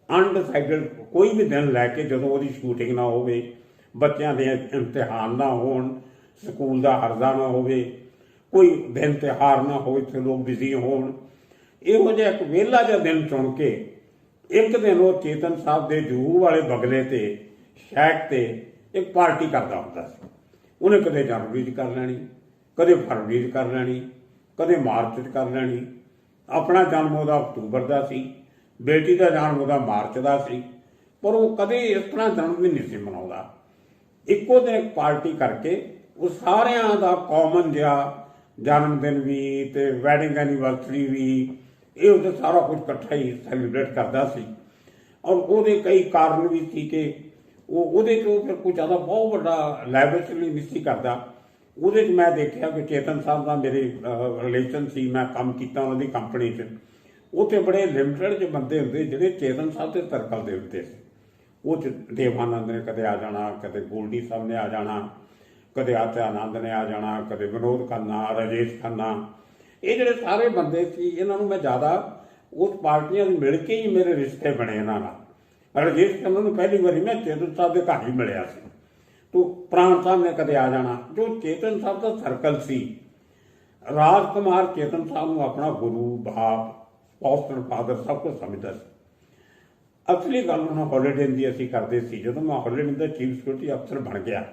ਅਨਡਿਸਾਈਡਡ ਕੋਈ ਵੀ ਦਿਨ ਲੈ ਕੇ, ਜਦੋਂ ਉਹਦੀ ਸ਼ੂਟਿੰਗ ਨਾ ਹੋਵੇ, ਬੱਚਿਆਂ ਦੇ ਇਮਤਿਹਾਨ ਨਾ ਹੋਣ, ਸਕੂਲ ਦਾ ਹਰਜ਼ਾ ਨਾ ਹੋਵੇ, ਕੋਈ ਦਿਨ ਤਿਉਹਾਰ ਨਾ ਹੋਵੇ ਤੇ ਲੋਕ ਬਿਜ਼ੀ ਹੋਣ, ਇਹੋ ਜਿਹਾ ਇੱਕ ਵਿਹਲਾ ਜਿਹਾ ਦਿਨ ਚੁਣ ਕੇ ਇੱਕ ਦਿਨ ਉਹ ਚੇਤਨ ਸਾਹਿਬ ਦੇ ਜੂਹੂ ਵਾਲੇ ਬਗਲੇ ਤੇ ਸ਼ੈਕ ਤੇ ਇੱਕ ਪਾਰਟੀ ਕਰਦਾ ਹੁੰਦਾ ਸੀ। ਉਹਨੇ ਕਦੇ ਜਨਵਰੀ 'ਚ ਕਰ ਲੈਣੀ, ਕਦੇ ਫਰਵਰੀ 'ਚ ਕਰ ਲੈਣੀ, ਕਦੇ ਮਾਰਚ 'ਚ ਕਰ ਲੈਣੀ। ਆਪਣਾ ਜਨਮ ਉਹਦਾ ਅਕਤੂਬਰ ਦਾ ਸੀ, ਬੇਟੀ ਦਾ ਜਨਮ ਉਹਦਾ ਮਾਰਚ ਦਾ ਸੀ, ਪਰ ਉਹ ਕਦੇ ਇਸ ਤਰ੍ਹਾਂ ਜਨਮ ਦਿਨ ਨਹੀਂ ਸੀ ਮਨਾਉਂਦਾ। ਇੱਕੋ ਦਿਨ ਇੱਕ ਪਾਰਟੀ ਕਰਕੇ ਉਹ ਸਾਰਿਆਂ ਦਾ ਕਾਮਨ ਜਿਹਾ जन्म दिन भी ते वैडिंग एनिवर्सरी भी, ये उसे सारा कुछ इकट्ठा ही सैलीब्रेट करता सी। और ਉਹਦੇ कई कारण भी सी कि ਉਹਦੇ ਚੋਂ ਫਿਰ ਕੋਈ ਜ਼ਿਆਦਾ ਬਹੁਤ ਵੱਡਾ ਲੈਵਿਸ਼ਲੀ ਨਹੀਂ ਸੀ ਕਰਦਾ। ਉਹਦੇ 'ਚ ਮੈਂ ਦੇਖਿਆ ਕਿ ਚੇਤਨ ਸਾਹਿਬ ਦਾ ਮੇਰੇ ਰਿਲੇਸ਼ਨ ਸੀ, ਮੈਂ ਕੰਮ ਕੀਤਾ ਉਹਨਾਂ ਦੀ ਕੰਪਨੀ 'ਚ। ਉੱਥੇ ਬੜੇ ਲਿਮਟਡ ਜਿਹੇ ਬੰਦੇ ਹੁੰਦੇ ਜਿਹੜੇ ਚੇਤਨ ਸਾਹਿਬ ਦੇ ਸਰਕਲ ਦੇ ਹੁੰਦੇ ਸੀ। ਉਹ 'ਚ ਦੇਵਾਨੰਦ ਨੇ ਕਦੇ ਆ ਜਾਣਾ, ਕਦੇ ਗੋਲਡੀ ਸਾਹਿਬ ਨੇ ਆ ਜਾਣਾ, ਕਦੇ ਆਚਾ ਆਨੰਦ ਨੇ ਆ ਜਾਣਾ, ਕਦੇ ਵਿਨੋਦ ਖੰਨਾ, ਰਾਜੇਸ਼ ਖੰਨਾ। ਇਹ ਜਿਹੜੇ ਸਾਰੇ ਬੰਦੇ ਸੀ ਇਹਨਾਂ ਨੂੰ ਮੈਂ ਜ਼ਿਆਦਾ ਉਸ ਪਾਰਟੀਆਂ ਨੂੰ ਮਿਲ ਕੇ ਹੀ ਮੇਰੇ ਰਿਸ਼ਤੇ ਬਣੇ ਇਹਨਾਂ ਨਾਲ। ਰਾਜੇਸ਼ ਖੰਨਾ ਨੂੰ ਪਹਿਲੀ ਵਾਰੀ ਮੈਂ ਚੇਤਨ ਸਾਹਿਬ ਦੇ ਘਰ ਹੀ ਮਿਲਿਆ ਸੀ। ਤੋ ਪ੍ਰਾਣ ਸਾਹਿਬ ਨੇ ਕਦੇ ਆ ਜਾਣਾ। ਜੋ ਚੇਤਨ ਸਾਹਿਬ ਦਾ ਸਰਕਲ ਸੀ, ਰਾਜ ਕੁਮਾਰ ਚੇਤਨ ਸਾਹਿਬ ਨੂੰ ਆਪਣਾ ਗੁਰੂ, ਬਾਪ, ਫਾਸਟਰ ਫਾਦਰ ਸਭ ਕੁਝ ਸਮਝਦਾ ਸੀ। ਅਸਲੀ ਗੱਲ ਉਹਨਾਂ ਹੌਲੀਡੇ ਦੀ ਅਸੀਂ ਕਰਦੇ ਸੀ। ਜਦੋਂ ਮੈਂ ਹੌਲੀਡੇ ਦਾ ਚੀਫ ਸਿਕਿਉਰਿਟੀ ਅਫਸਰ ਬਣ ਗਿਆ,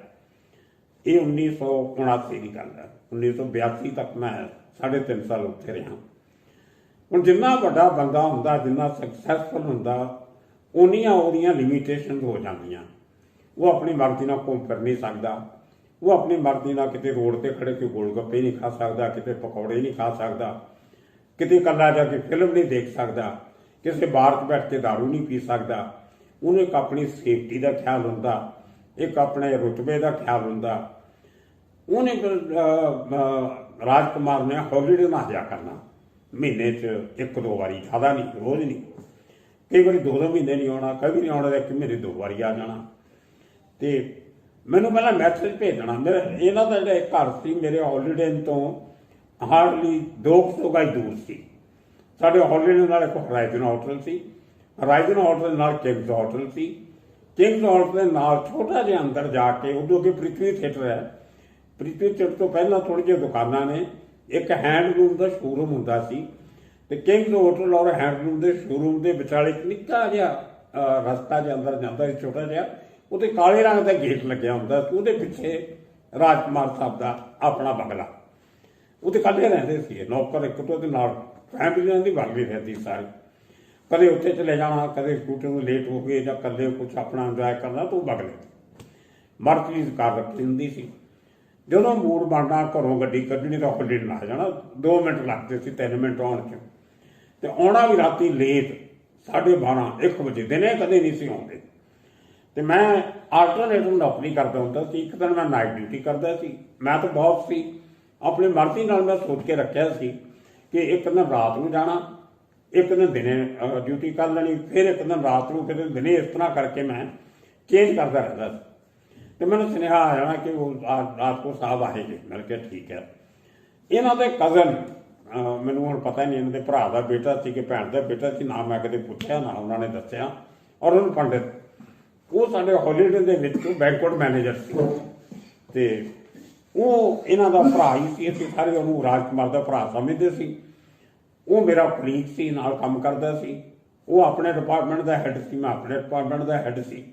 ਇਹ 1979 ਦੀ ਗੱਲ ਹੈ। 1982 ਤੱਕ ਮੈਂ 3.5 ਸਾਲ ਉੱਥੇ ਰਿਹਾ। ਹੁਣ ਜਿੰਨਾ ਵੱਡਾ ਬੰਦਾ ਹੁੰਦਾ, ਜਿੰਨਾ ਸਕਸੈਸਫੁਲ ਹੁੰਦਾ, ਉਨੀਆਂ ਉਹਦੀਆਂ ਲਿਮੀਟੇਸ਼ਨ ਹੋ ਜਾਂਦੀਆਂ। ਉਹ ਆਪਣੀ ਮਰਜ਼ੀ ਨਾਲ ਘੁੰਮ ਫਿਰ ਨਹੀਂ ਸਕਦਾ। ਉਹ ਆਪਣੀ ਮਰਜ਼ੀ ਨਾਲ ਕਿਤੇ ਰੋਡ 'ਤੇ ਖੜੇ ਕੇ ਗੋਲ ਗੱਪੇ ਨਹੀਂ ਖਾ ਸਕਦਾ, ਕਿਤੇ ਪਕੌੜੇ ਨਹੀਂ ਖਾ ਸਕਦਾ, ਕਿਤੇ ਇਕੱਲਾ ਜਾ ਕੇ ਫਿਲਮ ਨਹੀਂ ਦੇਖ ਸਕਦਾ, ਕਿਸੇ ਬਾਰ 'ਚ ਬੈਠ ਕੇ ਦਾਰੂ ਨਹੀਂ ਪੀ ਸਕਦਾ। ਉਹਨੂੰ ਇੱਕ ਆਪਣੀ ਸੇਫਟੀ ਦਾ ਖਿਆਲ ਹੁੰਦਾ, ਇੱਕ ਆਪਣੇ ਰੁਤਬੇ ਦਾ ਖਿਆਲ ਹੁੰਦਾ। ਉਹਨੇ ਰਾਜ ਕੁਮਾਰ ਨੇ ਹੌਲੀਡੇ ਨਾ ਆਇਆ ਕਰਨਾ, ਮਹੀਨੇ 'ਚ 1-2 ਵਾਰੀ, ਜ਼ਿਆਦਾ ਨਹੀਂ, ਰੋਜ਼ ਨਹੀਂ। ਕਈ ਵਾਰੀ 2-2 ਮਹੀਨੇ ਨਹੀਂ ਆਉਣਾ, ਕਈ ਵੀ ਨਹੀਂ ਆਉਣਾ, 1 ਮਹੀਨੇ 2 ਵਾਰੀ ਆ ਜਾਣਾ। ਤੇ ਮੈਨੂੰ ਪਹਿਲਾਂ ਮੈਸੇਜ ਭੇਜਣਾ। ਮੇਰਾ ਇਹਨਾਂ ਦਾ ਜਿਹੜਾ ਘਰ ਸੀ ਮੇਰੇ ਹੌਲੀਡੇ ਤੋਂ ਹਾਰਡਲੀ 200 ਗਜ ਦੂਰ ਸੀ। ਸਾਡੇ ਹੌਲੀਡੇ ਨਾਲ ਇੱਕ ਹੋਰਾਈਜ਼ਨ ਹੋਟਲ ਸੀ, ਹੋਰਾਈਜ਼ਨ ਹੋਟਲ ਨਾਲ ਕਿੰਗਸ ਹੋਟਲ ਸੀ, ਕਿੰਗਸ ਹੋਟਲ ਦੇ ਨਾਲ ਛੋਟਾ ਜਿਹਾ ਅੰਦਰ ਜਾ ਕੇ ਉਦੋਂ ਅੱਗੇ ਪ੍ਰਿਥਵੀ ਥੀਏਟਰ ਹੈ। ਪ੍ਰਿਥਵੀ ਥੀਏਟਰ ਤੋਂ ਪਹਿਲਾਂ ਥੋੜ੍ਹੀ ਜਿਹੀ ਦੁਕਾਨਾਂ ਨੇ, ਇੱਕ ਹੈਂਡਲੂਮ ਦਾ ਸ਼ੋਰੂਮ ਹੁੰਦਾ ਸੀ। ਤੇ ਕਿੰਗਸ ਹੋਟਲ ਔਰ ਹੈਂਡਲੂਮ ਦੇ ਸ਼ੋਰੂਮ ਦੇ ਵਿਚਾਲੇ ਇੱਕ ਨਿੱਕਾ ਜਿਹਾ ਰਸਤਾ ਜਿਹਾ ਅੰਦਰ ਜਾਂਦਾ ਸੀ, ਛੋਟਾ ਜਿਹਾ। ਉਹਦੇ ਕਾਲੇ ਰੰਗ ਦਾ ਗੇਟ ਲੱਗਿਆ ਹੁੰਦਾ ਸੀ। ਉਹਦੇ ਪਿੱਛੇ ਰਾਜ ਕੁਮਾਰ ਸਾਹਿਬ ਦਾ ਆਪਣਾ ਬੰਗਲਾ। ਉਹਦੇ ਇਕੱਲੇ ਰਹਿੰਦੇ ਸੀ, ਨੌਕਰ ਇੱਕ ਤੋਂ, ਉਹਦੇ ਨਾਲ ਫੈਮਿਲੀਆਂ ਦੀ ਬਣ ਗਈ ਰਹਿੰਦੀ ਸਾਰੀ। ਕਦੇ ਉੱਥੇ ਚਲੇ ਜਾਣਾ, ਕਦੇ ਸਕੂਟਰ ਨੂੰ ਲੇਟ ਹੋ ਗਏ ਜਾਂ ਇਕੱਲੇ ਕੁਛ ਆਪਣਾ ਇੰਜੋਏ ਕਰਨਾ, ਤੂੰ ਬਗਲੇ ਮਰਜ਼ੀ ਕਾਰ ਰੱਖੀ ਹੁੰਦੀ ਸੀ। ਜਦੋਂ ਮੂਡ ਬਣਨਾ ਘਰੋਂ ਗੱਡੀ ਕੱਢਣੀ ਤਾਂ ਹੌਲੀਡੇ ਨਾ ਜਾਣਾ। 2 ਮਿੰਟ ਲੱਗਦੇ ਸੀ, 3 ਮਿੰਟ ਆਉਣ 'ਚ। ਤੇ ਆਉਣਾ ਵੀ ਰਾਤੀ ਲੇਟ, 12:30 1 ਵਜੇ, ਦਿਨੇ ਕਦੇ ਨਹੀਂ ਸੀ ਆਉਂਦੇ। ਤੇ ਮੈਂ ਆਲਟਰਨੇਟਿਵ ਨੌਕਰੀ ਕਰਦਾ ਹੁੰਦਾ ਸੀ। ਇੱਕ ਦਿਨ ਮੈਂ ਨਾਈਟ ਡਿਊਟੀ ਕਰਦਾ ਸੀ। ਮੈਂ ਤਾਂ ਬਹੁਤ ਸੀ, ਆਪਣੀ ਮਰਜ਼ੀ ਨਾਲ ਮੈਂ ਸੋਚ ਕੇ ਰੱਖਿਆ ਸੀ ਕਿ ਇੱਕ ਦਿਨ ਰਾਤ ਨੂੰ ਜਾਣਾ, ਇੱਕ ਦਿਨ ਦਿਨੇ ਡਿਊਟੀ ਕਰ ਲੈਣੀ, ਫਿਰ ਇੱਕ ਦਿਨ ਰਾਤ ਨੂੰ, ਕਿਤੇ ਦਿਨੇ। ਇਸ ਤਰ੍ਹਾਂ ਕਰਕੇ ਮੈਂ ਚੇਂਜ ਕਰਦਾ ਰਹਿੰਦਾ ਸੀ। ਤੇ ਮੈਨੂੰ ਸੁਨੇਹਾ ਆ ਜਾਣਾ ਕਿ ਉਹ ਰਾਤ ਕੋ ਸਾਹਿਬ ਆਏਗੇ। ਮੈਂ ਕਿਹਾ ਠੀਕ ਹੈ। ਇਹਨਾਂ ਦੇ ਕਜ਼ਨ, ਮੈਨੂੰ ਹੁਣ ਪਤਾ ਨਹੀਂ ਇਹਨਾਂ ਦੇ ਭਰਾ ਦਾ ਬੇਟਾ ਸੀ ਕਿ ਭੈਣ ਦਾ ਬੇਟਾ ਸੀ, ਨਾ ਮੈਂ ਕਦੇ ਪੁੱਛਿਆ ਨਾ ਉਹਨਾਂ ਨੇ ਦੱਸਿਆ। ਔਰ ਉਹਨੂੰ ਪੰਡਿਤ, ਉਹ ਸਾਡੇ ਹੌਲੀਡੇ ਦੇ ਵਿੱਚ ਬੈਂਕੁਏਟ ਮੈਨੇਜਰ ਸੀ। ਤੇ ਉਹ ਇਹਨਾਂ ਦਾ ਭਰਾ ਹੀ ਸੀ। ਅਸੀਂ ਸਾਰੇ ਉਹਨੂੰ ਰਾਜ ਕੁਮਾਰ ਦਾ ਭਰਾ ਸਮਝਦੇ ਸੀ। ਉਹ ਮੇਰਾ ਕਲੀਗ ਸੀ, ਨਾਲ ਕੰਮ ਕਰਦਾ ਸੀ। ਉਹ ਆਪਣੇ ਡਿਪਾਰਟਮੈਂਟ ਦਾ ਹੈੱਡ ਸੀ, ਮੈਂ ਆਪਣੇ ਡਿਪਾਰਟਮੈਂਟ ਦਾ ਹੈੱਡ ਸੀ।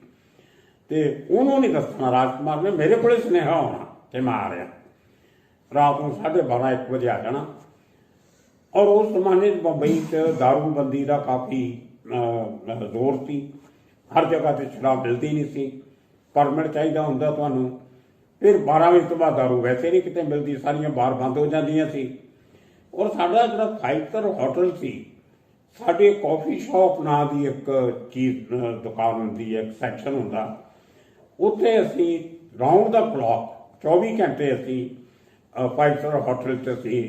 ਤੇ ਉਹਨੂੰ ਨਹੀਂ ਦੱਸਣਾ, ਰਾਜ ਕੁਮਾਰ ਨੇ ਮੇਰੇ ਕੋਲ ਸੁਨੇਹਾ ਆਉਣਾ ਕਿ ਮੈਂ ਆ ਰਿਹਾ। ਰਾਤ ਨੂੰ 12:30 1 ਵਜੇ ਆ ਜਾਣਾ। ਔਰ ਉਸ ਜ਼ਮਾਨੇ 'ਚ ਬੰਬਈ 'ਚ ਦਾਰੂਬੰਦੀ ਦਾ ਕਾਫੀ ਜ਼ੋਰ ਸੀ। ਹਰ ਜਗ੍ਹਾ 'ਤੇ ਸ਼ਰਾਬ ਮਿਲਦੀ ਨਹੀਂ ਸੀ, ਪਰਮਿਟ ਚਾਹੀਦਾ ਹੁੰਦਾ ਤੁਹਾਨੂੰ। ਫਿਰ 12 ਵਜੇ ਤੋਂ ਬਾਅਦ ਦਾਰੂ ਵੈਸੇ ਨਹੀਂ ਕਿਤੇ ਮਿਲਦੀ, ਸਾਰੀਆਂ ਬਾਰ ਬੰਦ ਹੋ ਜਾਂਦੀਆਂ ਸੀ। ਔਰ ਸਾਡਾ ਜਿਹੜਾ 5 ਸਟਾਰ ਹੋਟਲ ਸੀ, ਸਾਡੇ ਕਾਫੀ ਸ਼ਾਪ ਨਾਂ ਦੀ ਇੱਕ ਚੀਜ਼ ਦੁਕਾਨ ਹੁੰਦੀ ਹੈ, ਇੱਕ ਸੈਕਸ਼ਨ ਹੁੰਦਾ। ਉੱਥੇ ਅਸੀਂ ਰਾਊਂਡ ਦਾ ਕਲੌਕ 24 ਘੰਟੇ ਅਸੀਂ 5 ਸਟਾਰ ਹੋਟਲ 'ਚ ਅਸੀਂ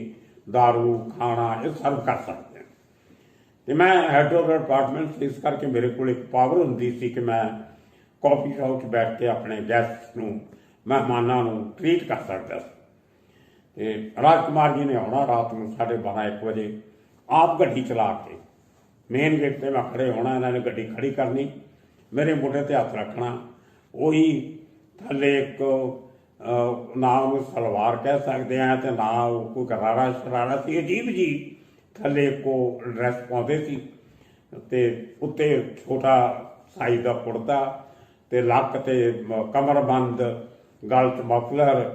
ਦਾਰੂ, ਖਾਣਾ ਇਹ ਸਰਵ ਕਰ ਸਕਦੇ ਹਾਂ। ਤੇ ਮੈਂ ਹੈਡ ਆਫ ਡਿਪਾਰਟਮੈਂਟ, ਇਸ ਕਰਕੇ ਮੇਰੇ ਕੋਲ ਇੱਕ ਪਾਵਰ ਹੁੰਦੀ ਸੀ ਕਿ ਮੈਂ ਕਾਫੀ ਸ਼ਾਪ 'ਚ ਬੈਠ ਕੇ ਆਪਣੇ ਗੈਸਟ ਨੂੰ, ਮਹਿਮਾਨਾਂ ਨੂੰ ਟਰੀਟ ਕਰ ਸਕਦਾ ਸੀ। ਤੇ ਰਾਜ ਕੁਮਾਰ ਜੀ ਨੇ ਆਉਣਾ ਰਾਤ ਨੂੰ 12:30 1 ਵਜੇ, ਆਪ ਗੱਡੀ ਚਲਾ ਕੇ ਮੇਨ ਗੇਟ 'ਤੇ ਮੈਂ ਖੜੇ ਹੋਣਾ। ਇਹਨਾਂ ਨੇ ਗੱਡੀ ਖੜੀ ਕਰਨੀ, ਮੇਰੇ ਮੋਢੇ 'ਤੇ ਹੱਥ ਰੱਖਣਾ। ਉਹੀ ਥੱਲੇ ਇੱਕ ਨਾ ਉਹਨੂੰ ਸਲਵਾਰ ਕਹਿ ਸਕਦੇ ਹਾਂ ਤੇ ਨਾ ਉਹ ਕੋਈ ਗਰਾਰਾ ਸ਼ਰਾਰਾ ਸੀ, ਅਜੀਬ ਜੀ ਥੱਲੇ ਇੱਕੋ ਡਰੈਸ ਪਾਉਂਦੇ ਸੀ। ਅਤੇ ਉੱਤੇ ਛੋਟਾ ਸਾਈਜ਼ ਦਾ ਕੁੜਤਾ ਤੇ ਲੱਕ 'ਤੇ ਕਮਰਬੰਦ, ਗਲ 'ਚ ਮਫਲਰ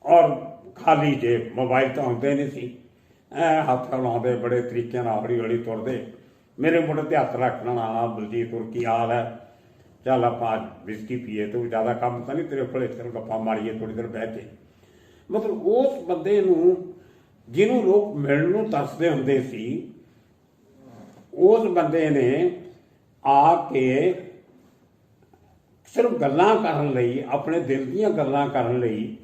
ਔਰ ਖਾਲੀ ਜੇਬ। ਮੋਬਾਈਲ ਤਾਂ ਹੁੰਦੇ ਨਹੀਂ ਸੀ। ਹੱਥ ਲਾਉਂਦੇ ਬੜੇ ਤਰੀਕੇ ਨਾਲ, ਹੌਲੀ ਹੌਲੀ ਤੁਰਦੇ, ਮੇਰੇ ਮੋਢੇ 'ਤੇ ਹੱਥ ਰੱਖ ਲੈਣਾ। ਬਲਜੀਤ ਹੋਰ ਕੀ ਹਾਲ ਹੈ, ਚੱਲ ਆਪਾਂ ਵਿਸਕੀ ਪੀਏ, ਤੂੰ ਜ਼ਿਆਦਾ ਕੰਮ ਤਾਂ ਨਹੀਂ ਤੇਰੇ ਕੋਲ, ਇੱਥੇ ਗੱਪਾਂ ਮਾਰੀਏ ਥੋੜ੍ਹੀ ਦੇਰ ਬਹਿ ਕੇ। ਮਤਲਬ ਉਸ ਬੰਦੇ ਨੂੰ ਜਿਹਨੂੰ ਲੋਕ ਮਿਲਣ ਨੂੰ ਤਰਸਦੇ ਹੁੰਦੇ ਸੀ, ਉਸ ਬੰਦੇ ਨੇ ਆ ਕੇ ਸਿਰਫ ਗੱਲਾਂ ਕਰਨ ਲਈ, ਆਪਣੇ ਦਿਲ ਦੀਆਂ ਗੱਲਾਂ ਕਰਨ ਲਈ,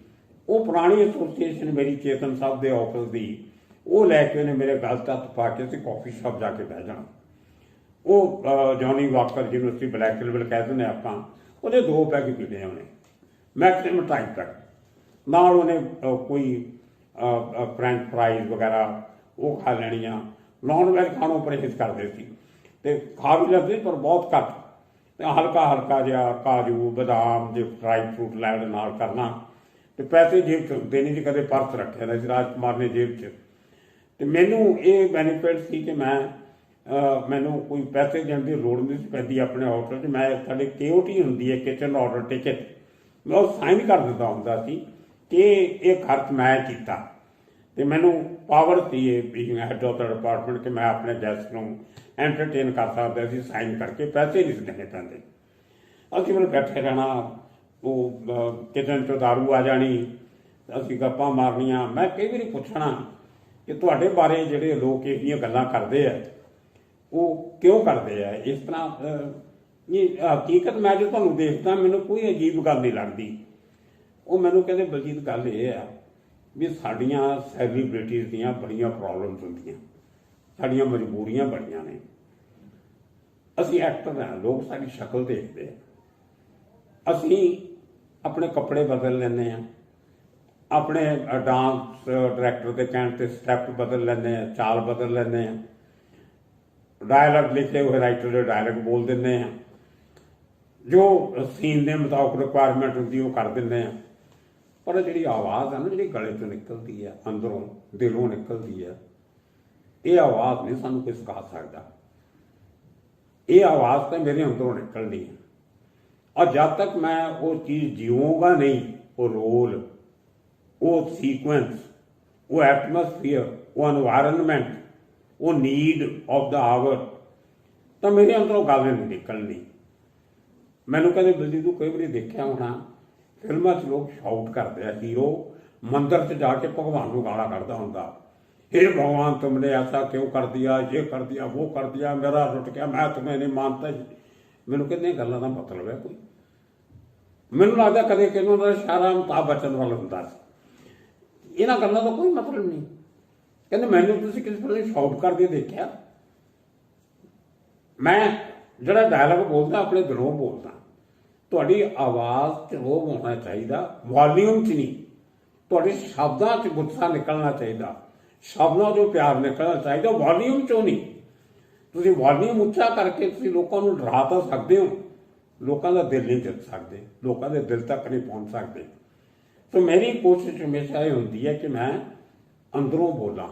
ਉਹ ਪੁਰਾਣੀ ਐਸੋਸੀਏਸ਼ਨ ਮੇਰੀ ਚੇਤਨ ਸਾਹਿਬ ਦੇ ਆਫਿਸ ਦੀ, ਉਹ ਲੈ ਕੇ ਉਹਨੇ ਮੇਰੇ ਗਲ 'ਚ ਹੱਥ ਪਾ ਕੇ ਅਸੀਂ ਕਾਫੀ ਸ਼ਾਪ ਜਾ ਕੇ ਬਹਿ ਜਾਣਾ। ਉਹ ਜੌਨੀ ਵਾਕਰ, ਜਿਹਨੂੰ ਅਸੀਂ ਬਲੈਕ ਲੈਵਲ ਕਹਿ ਦਿੰਦੇ ਆਪਾਂ, ਉਹਦੇ 2 ਪੈਗ ਪੀਣੇ ਉਹਨੇ ਮੈਕਸਿਮਮ ਟਾਈਮ ਤੱਕ। ਨਾਲ ਉਹਨੇ ਕੋਈ ਫਰੈਂਚ ਫਰਾਈਜ਼ ਵਗੈਰਾ ਉਹ ਖਾ ਲੈਣੀਆਂ। ਨੌਨ ਵੈਜ ਖਾਣੋਂ ਪਰਹੇਜ਼ ਕਰਦੇ ਸੀ ਅਤੇ ਖਾ ਵੀ ਲੈਂਦੇ ਪਰ ਬਹੁਤ ਘੱਟ, ਅਤੇ ਹਲਕਾ ਜਿਹਾ ਕਾਜੂ ਬਦਾਮ ਜੇ ਡਰਾਈ ਫਰੂਟ ਲੈਣ ਨਾਲ ਕਰਨਾ। ਅਤੇ ਪੈਸੇ ਜੇਬ 'ਚ ਹੁੰਦੇ ਨਹੀਂ ਸੀ, ਕਦੇ ਪਰਸ ਰੱਖਿਆ ਨਹੀਂ ਸੀ ਰਾਜ ਕੁਮਾਰ ਨੇ ਜੇਬ 'ਚ। ਅਤੇ ਮੈਨੂੰ ਇਹ ਬੈਨੀਫਿਟ ਸੀ ਕਿ ਮੈਨੂੰ ਕੋਈ ਪੈਸੇ ਦੇਣ ਦੀ ਲੋੜ ਨਹੀਂ ਸੀ ਪੈਂਦੀ ਆਪਣੇ ਹੋਟਲ 'ਚ। ਮੈਂ ਸਾਡੇ KOT ਹੁੰਦੀ ਹੈ, ਕਿਚਨ ਆਰਡਰ ਟਿਕਟ, ਮੈਂ ਉਹ ਸਾਈਨ ਕਰ ਦਿੰਦਾ ਹੁੰਦਾ ਸੀ ਕਿ ਇਹ ਖਰਚ ਮੈਂ ਕੀਤਾ। ਅਤੇ ਮੈਨੂੰ ਪਾਵਰ ਸੀ ਇਹ being head of the department ਕਿ ਮੈਂ ਆਪਣੇ ਗੈਸਟ ਨੂੰ ਐਂਟਰਟੇਨ ਕਰ ਸਕਦਾ ਸੀ, ਸਾਈਨ ਕਰਕੇ ਪੈਸੇ ਨਹੀਂ ਸੀ ਦੇਣੇ ਪੈਂਦੇ। ਅਸੀਂ ਮੈਨੂੰ ਬੈਠੇ ਰਹਿਣਾ, ਉਹ ਕਿਚਨ 'ਚੋਂ ਦਾਰੂ ਆ ਜਾਣੀ, ਅਸੀਂ ਗੱਪਾਂ ਮਾਰਨੀਆਂ। ਮੈਂ ਕਈ ਵਾਰੀ ਪੁੱਛਣਾ ਕਿ ਤੁਹਾਡੇ ਬਾਰੇ ਜਿਹੜੇ ਲੋਕ ਇਹ ਜਿਹੀਆਂ ਗੱਲਾਂ ਕਰਦੇ ਆ ਉਹ ਕਿਉਂ ਕਰਦੇ ਆ ਇਸ ਤਰ੍ਹਾਂ? ਇਹ ਹਕੀਕਤ ਮੈਂ ਜੋ ਤੁਹਾਨੂੰ ਦੇਖਦਾ ਮੈਨੂੰ ਕੋਈ ਅਜੀਬ ਗੱਲ ਨਹੀਂ ਲੱਗਦੀ। ਉਹ ਮੈਨੂੰ ਕਹਿੰਦੇ ਬਲਜੀਤ ਗੱਲ ਇਹ ਆ ਵੀ ਸਾਡੀਆਂ ਸੈਲੀਬ੍ਰਿਟੀਜ਼ ਦੀਆਂ ਬੜੀਆਂ ਪ੍ਰੋਬਲਮਸ ਹੁੰਦੀਆਂ, ਸਾਡੀਆਂ ਮਜਬੂਰੀਆਂ ਬੜੀਆਂ ਨੇ। ਅਸੀਂ ਐਕਟਰ ਹਾਂ, ਲੋਕ ਸਾਡੀ ਸ਼ਕਲ ਦੇਖਦੇ ਆ, ਅਸੀਂ ਆਪਣੇ ਕੱਪੜੇ ਬਦਲ ਲੈਂਦੇ ਹਾਂ, ਆਪਣੇ ਡਾਂਸ ਡਾਇਰੈਕਟਰ ਦੇ ਕਹਿਣ 'ਤੇ ਸਟੈਪ ਬਦਲ ਲੈਂਦੇ ਹਾਂ, ਚਾਲ ਬਦਲ ਲੈਂਦੇ ਹਾਂ, ਡਾਇਲੌਗ ਲਿਖੇ ਹੋਏ ਰਾਈਟਰ ਦੇ ਡਾਇਲੌਗ ਬੋਲ ਦਿੰਦੇ ਹਾਂ, ਜੋ ਸੀਨ ਦੇ ਮੁਤਾਬਕ ਰਿਕੁਆਇਰਮੈਂਟ ਹੁੰਦੀ ਉਹ ਕਰ ਦਿੰਦੇ ਹਾਂ। ਪਰ ਜਿਹੜੀ ਆਵਾਜ਼ ਹੈ ਨਾ, ਜਿਹੜੀ ਗਲੇ 'ਚੋਂ ਨਿਕਲਦੀ ਹੈ, ਅੰਦਰੋਂ ਦਿਲੋਂ ਨਿਕਲਦੀ ਹੈ, ਇਹ ਆਵਾਜ਼ ਨਹੀਂ ਸਾਨੂੰ ਕੋਈ ਸਿਖਾ ਸਕਦਾ। ਇਹ ਆਵਾਜ਼ ਤਾਂ ਮੇਰੇ ਅੰਦਰੋਂ ਨਿਕਲਣੀ ਹੈ, ਔਰ ਜਦ ਤੱਕ ਮੈਂ ਉਹ ਚੀਜ਼ ਜੀਵਾਂਗਾ ਨਹੀਂ, ਉਹ ਰੋਲ, ਉਹ ਸੀਕੁਐਂਸ, ਉਹ ਐਟਮੋਸਫੀਅਰ, ਉਹ ਐਨਵਾਇਰਨਮੈਂਟ, ਉਹ ਨੀਡ ਆਫ ਦਾ ਆਵਰ, ਤਾਂ ਮੇਰੇ ਅੰਦਰੋਂ ਗੱਲ ਨਹੀਂ ਨਿਕਲਣੀ। ਮੈਨੂੰ ਕਹਿੰਦੇ ਬਲਜੀਤ ਤੂੰ ਕਈ ਵਾਰੀ ਦੇਖਿਆ ਹੋਣਾ ਫਿਲਮਾਂ 'ਚ ਲੋਕ ਸ਼ਾਊਟ ਕਰਦੇ ਆ, ਹੀਰੋ ਮੰਦਿਰ 'ਚ ਜਾ ਕੇ ਭਗਵਾਨ ਨੂੰ ਗਾਲਾਂ ਕੱਢਦਾ ਹੁੰਦਾ, हे भगवान तुमने ऐसा क्यों कर दिया, ये कर दिया, वो कर दिया, मेरा रुट गया, मैं तुम्हें नहीं मानता। ਮੈਨੂੰ ਕਹਿੰਦੇ ਗੱਲਾਂ ਦਾ ਮਤਲਬ ਹੈ ਕੋਈ? ਮੈਨੂੰ ਲੱਗਦਾ ਕਦੇ ਕਿਹਨੂੰ ਦਾ ਇਸ਼ਾਰਾ ਅਮਿਤਾਭ ਬੱਚਨ ਵੱਲ ਹੁੰਦਾ ਸੀ। ਇਹਨਾਂ ਗੱਲਾਂ ਦਾ ਕੋਈ ਮਤਲਬ ਨਹੀਂ। ਕਹਿੰਦੇ ਮੈਨੂੰ ਤੁਸੀਂ ਕਿਸੇ ਵੇਲੇ ਸ਼ਾਊਟ ਕਰਦੇ ਦੇਖਿਆ? ਮੈਂ ਜਿਹੜਾ ਡਾਇਲੌਗ ਬੋਲਦਾ ਆਪਣੇ ਦਿਲੋਂ ਬੋਲਦਾ। ਤੁਹਾਡੀ ਆਵਾਜ਼ 'ਚ ਰੋਹ ਹੋਣਾ ਚਾਹੀਦਾ, ਵੋਲੀਅਮ 'ਚ ਨਹੀਂ। ਤੁਹਾਡੇ ਸ਼ਬਦਾਂ 'ਚ ਗੁੱਸਾ ਨਿਕਲਣਾ ਚਾਹੀਦਾ, ਸ਼ਬਦਾਂ 'ਚੋਂ ਪਿਆਰ ਨਿਕਲਣਾ ਚਾਹੀਦਾ, ਵੋਲੀਅਮ 'ਚੋਂ ਨਹੀਂ। ਤੁਸੀਂ ਵੋਲੀਅਮ ਉੱਚਾ ਕਰਕੇ ਤੁਸੀਂ ਲੋਕਾਂ ਨੂੰ ਡਰਾ ਤਾਂ ਸਕਦੇ ਹੋ, ਲੋਕਾਂ ਦਾ ਦਿਲ ਨਹੀਂ ਜਿੱਤ ਸਕਦੇ, ਲੋਕਾਂ ਦੇ ਦਿਲ ਤੱਕ ਨਹੀਂ ਪਹੁੰਚ ਸਕਦੇ। ਸੋ ਮੇਰੀ ਕੋਸ਼ਿਸ਼ ਹਮੇਸ਼ਾ ਇਹ ਹੁੰਦੀ ਹੈ ਕਿ ਮੈਂ ਅੰਦਰੋਂ ਬੋਲਾਂ,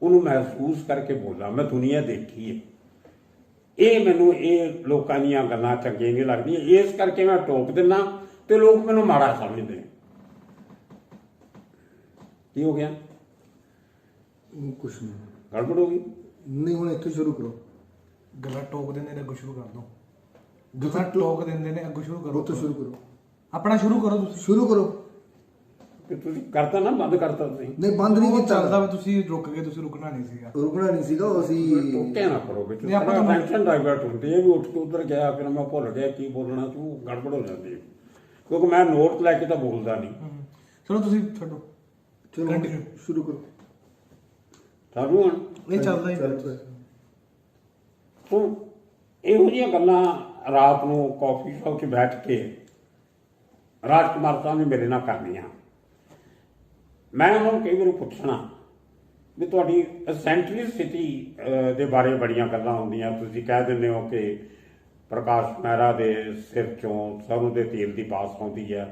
ਉਹਨੂੰ ਮਹਿਸੂਸ ਕਰਕੇ ਬੋਲਾਂ। ਮੈਂ ਦੁਨੀਆ ਦੇਖੀ ਹੈ, ਇਹ ਮੈਨੂੰ ਇਹ ਲੋਕਾਂ ਦੀਆਂ ਗੱਲਾਂ ਚੰਗੀਆਂ ਨਹੀਂ ਲੱਗਦੀਆਂ, ਇਸ ਕਰਕੇ ਮੈਂ ਟੋਕ ਦਿੰਦਾ ਤੇ ਲੋਕ ਮੈਨੂੰ ਮਾੜਾ ਸਮਝਦੇ। ਕੀ ਹੋ ਗਿਆ? ਕੁਛ ਨਹੀਂ, ਗੜਬੜ ਹੋ ਗਈ? ਨਹੀਂ ਹੁਣ ਇੱਥੇ ਸ਼ੁਰੂ ਕਰੋ। ਗੱਲਾਂ ਟੋਕ ਦਿੰਦੇ ਨੇ, ਅੱਗੋਂ ਸ਼ੁਰੂ ਕਰ ਦੋ। ਗੱਲਾਂ ਟੋਕ ਦਿੰਦੇ ਨੇ, ਅੱਗੋਂ ਸ਼ੁਰੂ ਕਰੋ। ਉੱਥੋਂ ਸ਼ੁਰੂ ਕਰੋ, ਆਪਣਾ ਸ਼ੁਰੂ ਕਰੋ। ਤੁਸੀਂ ਸ਼ੁਰੂ ਕਰੋ। ਕਿ ਤੁਸੀਂ ਕਰਤਾ ਨਾ, ਬੰਦ ਕਰਤਾ ਤੁਸੀਂ? ਨਹੀਂ ਬੰਦ ਨਹੀਂ ਕੀਤਾ, ਚੱਲਦਾ ਵੀ ਤੁਸੀਂ ਰੁਕ ਗਏ, ਤੁਸੀਂ ਰੁਕਣਾ ਨਹੀਂ ਸੀਗਾ। ਰੁਕਣਾ ਨਹੀਂ ਸੀਗਾ, ਅਸੀਂ ਟੋਕਿਆ ਨਾ ਕਰੋ ਵਿੱਚ, ਨਹੀਂ, ਆਪਾਂ ਤਾਂ ਟੈਨਸ਼ਨ ਡਾਇਵਰਟ ਹੁੰਦੀ ਹੈ ਵੀ ਉੱਠ ਕੇ ਉਧਰ ਗਿਆ, ਫਿਰ ਮੈਂ ਭੁੱਲ ਗਿਆ ਕੀ ਬੋਲਣਾ, ਤੂੰ ਗੜਬੜ ਹੋ ਜਾਂਦੀ ਹੈ। ਕਿਉਂਕਿ ਮੈਂ ਨੋਟ ਲੈ ਕੇ ਤਾਂ ਬੋਲਦਾ ਨਹੀਂ। ਚਲੋ ਤੁਸੀਂ ਛੱਡੋ, ਚਲੋ Continue। ਸ਼ੁਰੂ ਕਰੋ। ਸਾਨੂੰ ਹੁਣ ਇਹ ਚੱਲਦਾ ਹੀ ਚੱਲ ਪਿਆ। ਸੋ ਇਹੋ ਜਿਹੀਆਂ ਗੱਲਾਂ ਰਾਤ ਨੂੰ ਕਾਫੀ ਸ਼ਾਪ 'ਚ ਬੈਠ ਕੇ ਰਾਜ ਕੁਮਾਰ ਸਾਹਿਬ ਨੇ ਮੇਰੇ ਨਾਲ ਕਰਨੀਆਂ। ਮੈਂ ਉਹਨਾਂ ਨੂੰ ਕਈ ਵਾਰੀ ਪੁੱਛਣਾ ਵੀ ਤੁਹਾਡੀ ਐਸੈਂਟ੍ਰਿਸਿਟੀ ਦੇ ਬਾਰੇ ਬੜੀਆਂ ਗੱਲਾਂ ਹੁੰਦੀਆਂ। ਤੁਸੀਂ ਕਹਿ ਦਿੰਦੇ ਹੋ ਕਿ ਪ੍ਰਕਾਸ਼ ਮਹਿਰਾ ਦੇ ਸਿਰ 'ਚੋਂ ਸਰੋਂ ਦੇ ਤੇਲ ਦੀ ਬਾਸ ਆਉਂਦੀ ਹੈ,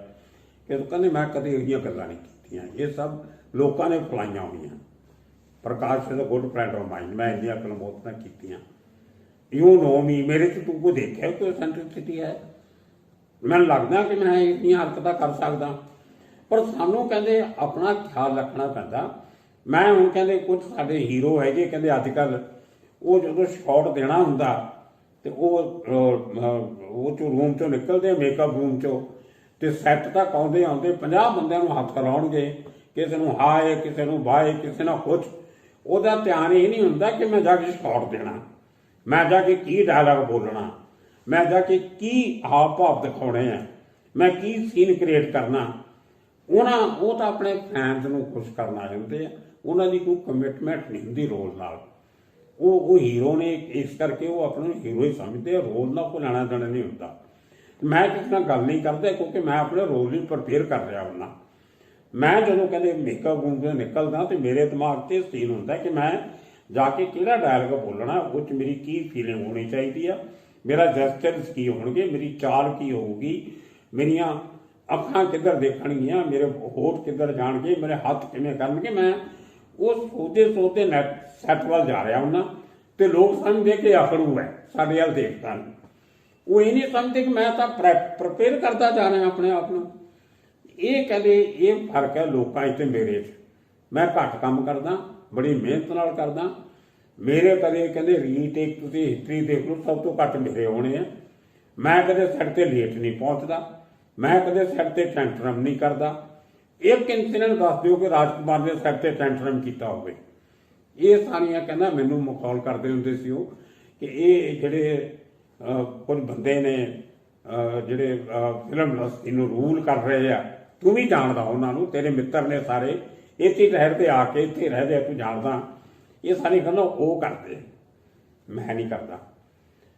ਕਿ ਕਹਿੰਦੇ ਮੈਂ ਕਦੇ ਇਹੋ ਜਿਹੀਆਂ ਗੱਲਾਂ ਨਹੀਂ ਕੀਤੀਆਂ, ਇਹ ਸਭ ਲੋਕਾਂ ਨੇ ਫਲਾਈਆਂ ਹੋਈਆਂ। Prakash is a good friend of mind, ਮੈਂ ਇੰਨੀਆਂ ਕਲਮੋਤਾਂ ਕੀਤੀਆਂ। ਯੂ ਨੋ ਮੀ, ਮੇਰੇ 'ਚ ਤੂੰ ਕੋਈ ਦੇਖਿਆ ਕੋਈ ਐਸੈਂਟ੍ਰਿਸਿਟੀ ਹੈ? ਮੈਨੂੰ ਲੱਗਦਾ ਕਿ ਮੈਂ ਇੰਨੀਆਂ ਹਰਕਤਾਂ ਕਰ ਸਕਦਾ। ਪਰ ਸਾਨੂੰ ਕਹਿੰਦੇ ਆਪਣਾ ਖਿਆਲ ਰੱਖਣਾ ਪੈਂਦਾ। ਮੈਂ ਹੁਣ ਕਹਿੰਦੇ ਕੁਝ ਸਾਡੇ ਹੀਰੋ ਹੈਗੇ, ਕਹਿੰਦੇ ਅੱਜ ਕੱਲ੍ਹ ਉਹ ਜਦੋਂ ਸ਼ਾਟ ਦੇਣਾ ਹੁੰਦਾ ਤੇ ਉਹ 'ਚੋਂ ਰੂਮ 'ਚੋਂ ਨਿਕਲਦੇ, ਮੇਕਅਪ ਰੂਮ 'ਚੋਂ, ਤੇ ਸੈੱਟ ਤੱਕ ਆਉਂਦੇ 50 ਬੰਦਿਆਂ ਨੂੰ ਹੱਥ ਲਾਉਣਗੇ ਕਿਸੇ ਨੂੰ ਹਾਏ, ਕਿਸੇ ਨੂੰ ਬਾਏ, ਕਿਸੇ ਨਾਲ ਕੁਛ। ਉਹਦਾ ਧਿਆਨ ਇਹ ਨਹੀਂ ਹੁੰਦਾ ਕਿ ਮੈਂ ਜਾ ਕੇ ਸ਼ਾਟ ਦੇਣਾ, ਮੈਂ ਜਾ ਕੇ ਕੀ ਡਾਇਲੌਗ ਬੋਲਣਾ, ਮੈਂ ਜਾ ਕੇ ਕੀ ਹਾਵ ਭਾਵ ਦਿਖਾਉਣੇ ਆ, ਮੈਂ ਕੀ ਸੀਨ ਕ੍ਰੀਏਟ ਕਰਨਾ। ਉਹ ਤਾਂ ਆਪਣੇ ਫੈਨਸ ਨੂੰ ਖੁਸ਼ ਕਰਨਾ ਚਾਹੁੰਦੇ ਆ, ਉਹਨਾਂ ਦੀ ਕੋਈ ਕਮਿਟਮੈਂਟ ਨਹੀਂ ਹੁੰਦੀ ਰੋਲ ਨਾਲ। ਉਹ ਹੀਰੋ ਨੇ, ਇਸ ਕਰਕੇ ਉਹ ਆਪਣੇ ਨੂੰ ਹੀਰੋ ਹੀ ਸਮਝਦੇ ਆ, ਰੋਲ ਨਾਲ ਕੋਈ ਲੈਣਾ ਦੇਣਾ ਨਹੀਂ ਹੁੰਦਾ। ਮੈਂ ਕਿਸੇ ਨਾਲ ਗੱਲ ਨਹੀਂ ਕਰਦਾ ਕਿਉਂਕਿ ਮੈਂ ਆਪਣੇ ਰੋਲ ਲਈ ਪ੍ਰਪੇਅਰ ਕਰ ਰਿਹਾ ਹੁੰਦਾ। ਮੈਂ ਜਦੋਂ ਕਹਿੰਦੇ ਮੇਕਅਪ ਰੂਮ ਤੋਂ ਨਿਕਲਦਾ ਤੇ ਮੇਰੇ ਦਿਮਾਗ 'ਤੇ ਸੀਨ ਹੁੰਦਾ ਕਿ ਮੈਂ ਜਾ ਕੇ ਕਿਹੜਾ ਡਾਇਲੌਗ ਬੋਲਣਾ, ਉਹ 'ਚ ਮੇਰੀ ਕੀ ਫੀਲਿੰਗ ਹੋਣੀ ਚਾਹੀਦੀ ਆ, ਮੇਰਾ ਜੈਸਚਰਸ ਕੀ ਹੋਣਗੇ, ਮੇਰੀ ਚਾਲ ਕੀ ਹੋਊਗੀ, ਮੇਰੀਆਂ ਅੱਖਾਂ ਕਿੱਧਰ ਦੇਖਣਗੀਆਂ, ਮੇਰੇ ਹੋਠ ਕਿੱਧਰ ਜਾਣਗੇ, ਮੇਰੇ ਹੱਥ ਕਿਵੇਂ ਕਰਨਗੇ। ਮੈਂ ਉਹ ਸੋਚਦੇ ਨੈਟ ਸੈੱਟ ਵੱਲ ਜਾ ਰਿਹਾ ਹੁੰਦਾ ਤੇ ਲੋਕ ਸਮਝਦੇ ਕਿ ਆਖੜੂ ਹੈ ਸਾਡੇ ਵੱਲ ਦੇਖਦਾ ਨਹੀਂ। ਉਹ ਇਹ ਨਹੀਂ ਸਮਝਦੇ ਕਿ ਮੈਂ ਤਾਂ ਪ੍ਰਪੇਅਰ ਕਰਦਾ ਜਾ ਰਿਹਾ ਆਪਣੇ ਆਪ ਨੂੰ। ਇਹ ਕਹਿੰਦੇ ਇਹ ਫਰਕ ਹੈ ਲੋਕਾਂ 'ਚ ਤੇ ਮੇਰੇ 'ਚ। ਮੈਂ ਘੱਟ ਕੰਮ ਕਰਦਾ, ਬੜੀ ਮਿਹਨਤ ਨਾਲ ਕਰਦਾ। ਮੇਰੇ ਕਦੇ ਕਹਿੰਦੇ ਰੀਟੇਕ ਤੁਸੀਂ ਹਿਸਟਰੀ ਦੇਖ ਲਓ, ਸਭ ਤੋਂ ਘੱਟ ਮੇਰੇ ਹੋਣੇ ਆ। ਮੈਂ ਕਦੇ ਸੈੱਟ ਤੇ ਲੇਟ ਨਹੀਂ ਪਹੁੰਚਦਾ, ਮੈਂ ਕਦੇ ਸੈੱਟ ਤੇ ਟੈਂਟਰਮ ਨਹੀਂ ਕਰਦਾ। ਇੱਕ ਇਨਸੀਡੈਂਟ ਦੱਸ ਦਿਓ ਕਿ ਰਾਜਕੁਮਾਰ ਨੇ ਸੈੱਟ ਤੇ ਟੈਂਟਰਮ ਕੀਤਾ ਹੋਵੇ। ਇਹ ਸਾਰੀਆਂ ਕਹਿੰਦਾ ਮੈਨੂੰ ਮਖੌਲ ਕਰਦੇ ਹੁੰਦੇ ਸੀ ਉਹ ਕਿ ਇਹ ਜਿਹੜੇ ਕੁਝ ਬੰਦੇ ਨੇ ਜਿਹੜੇ ਫਿਲਮ ਇੰਡਸਟਰੀ ਨੂੰ ਰੂਲ ਕਰ ਰਹੇ ਆ, ਤੂੰ ਵੀ ਜਾਣਦਾ ਉਹਨਾਂ ਨੂੰ, ਤੇਰੇ ਮਿੱਤਰ ਨੇ ਸਾਰੇ, ਇੱਥੇ ਠਹਿਰ ਤੇ ਆ ਕੇ ਇੱਥੇ ਰਹਿਦੇ, ਤੂੰ ਜਾਣਦਾ। ਇਹ ਸਾਰੀ ਗੱਲਾਂ ਉਹ ਕਰਦੇ, ਮੈਂ ਨਹੀਂ ਕਰਦਾ।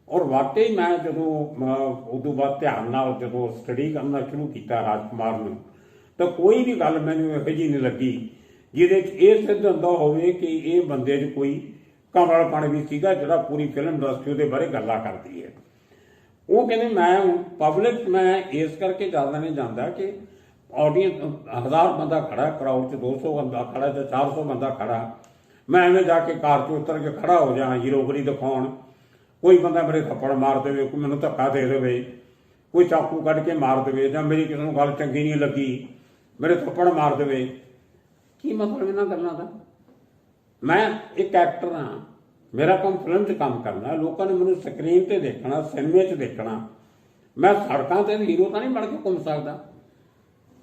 ਔਰ ਵਾਕਈ ਮੈਂ ਜਦੋਂ ਉਦੋਂ ਬਾਅਦ ਧਿਆਨ ਨਾਲ ਜਦੋਂ ਸਟੱਡੀ ਕਰਨਾ ਸ਼ੁਰੂ ਕੀਤਾ ਰਾਜਕੁਮਾਰ ਨੂੰ, ਤਾਂ ਕੋਈ ਵੀ ਗੱਲ ਮੈਨੂੰ ਇਹੋ ਜਿਹੀ ਨਹੀਂ ਲੱਗੀ ਜਿਹਦੇ 'ਚ ਇਹ ਸਿੱਧ ਹੁੰਦਾ ਹੋਵੇ ਕਿ ਇਹ ਬੰਦੇ 'ਚ ਕੋਈ ਕਮਲਪਣ ਵੀ ਸੀਗਾ ਜਿਹੜਾ ਪੂਰੀ ਫਿਲਮ ਇੰਡਸਟਰੀ ਦੇ ਬਾਰੇ ਗੱਲਾਂ ਕਰਦੀ ਹੈ। ਉਹ ਕਹਿੰਦੇ ਮੈਂ ਪਬਲਿਕ ਮੈਂ ਇਸ ਕਰਕੇ ਜ਼ਿਆਦਾ ਨਹੀਂ ਜਾਂਦਾ ਕਿ ਆਡੀਅנਸ 1000 ਬੰਦਾ ਖੜਾ, ਕਰਾਊਡ 'ਚ 200 ਬੰਦਾ ਖੜਾ ਜਾਂ 400 ਬੰਦਾ ਖੜਾ, ਮੈਂ ਐਵੇਂ ਜਾ ਕੇ ਕਾਰ 'ਚ ਉਤਰ ਕੇ ਖੜਾ ਹੋ ਜਾ ਹੀਰੋਗਰੀ ਦਿਖਾਉਣ, ਕੋਈ ਬੰਦਾ ਮੇਰੇ ਥੱਪੜ ਮਾਰ ਦੇਵੇ, ਕੋਈ ਮੈਨੂੰ ਧੱਕਾ ਦੇ ਦੇਵੇ, ਕੋਈ ਚਾਕੂ ਕੱਢ ਕੇ ਮਾਰ ਦੇਵੇ, ਜਾਂ ਮੇਰੀ ਕਿਸੇ ਨੂੰ ਗੱਲ ਚੰਗੀ ਨਹੀਂ ਲੱਗੀ ਮੇਰੇ ਥੱਪੜ ਮਾਰ ਦੇਵੇ। ਕੀ ਮਤਲਬ ਇਹਨਾਂ ਗੱਲਾਂ ਦਾ? ਮੈਂ ਇੱਕ ਐਕਟਰ ਹਾਂ, ਮੇਰਾ ਕੰਮ ਫਿਲਮ 'ਚ ਕੰਮ ਕਰਨਾ, ਲੋਕਾਂ ਨੇ ਮੈਨੂੰ ਸਕਰੀਨ 'ਤੇ ਦੇਖਣਾ, ਸਿਨੇਮੇ 'ਚ ਦੇਖਣਾ। ਮੈਂ ਸੜਕਾਂ 'ਤੇ ਹੀਰੋ ਤਾਂ ਨਹੀਂ ਬਣ ਕੇ ਘੁੰਮ ਸਕਦਾ।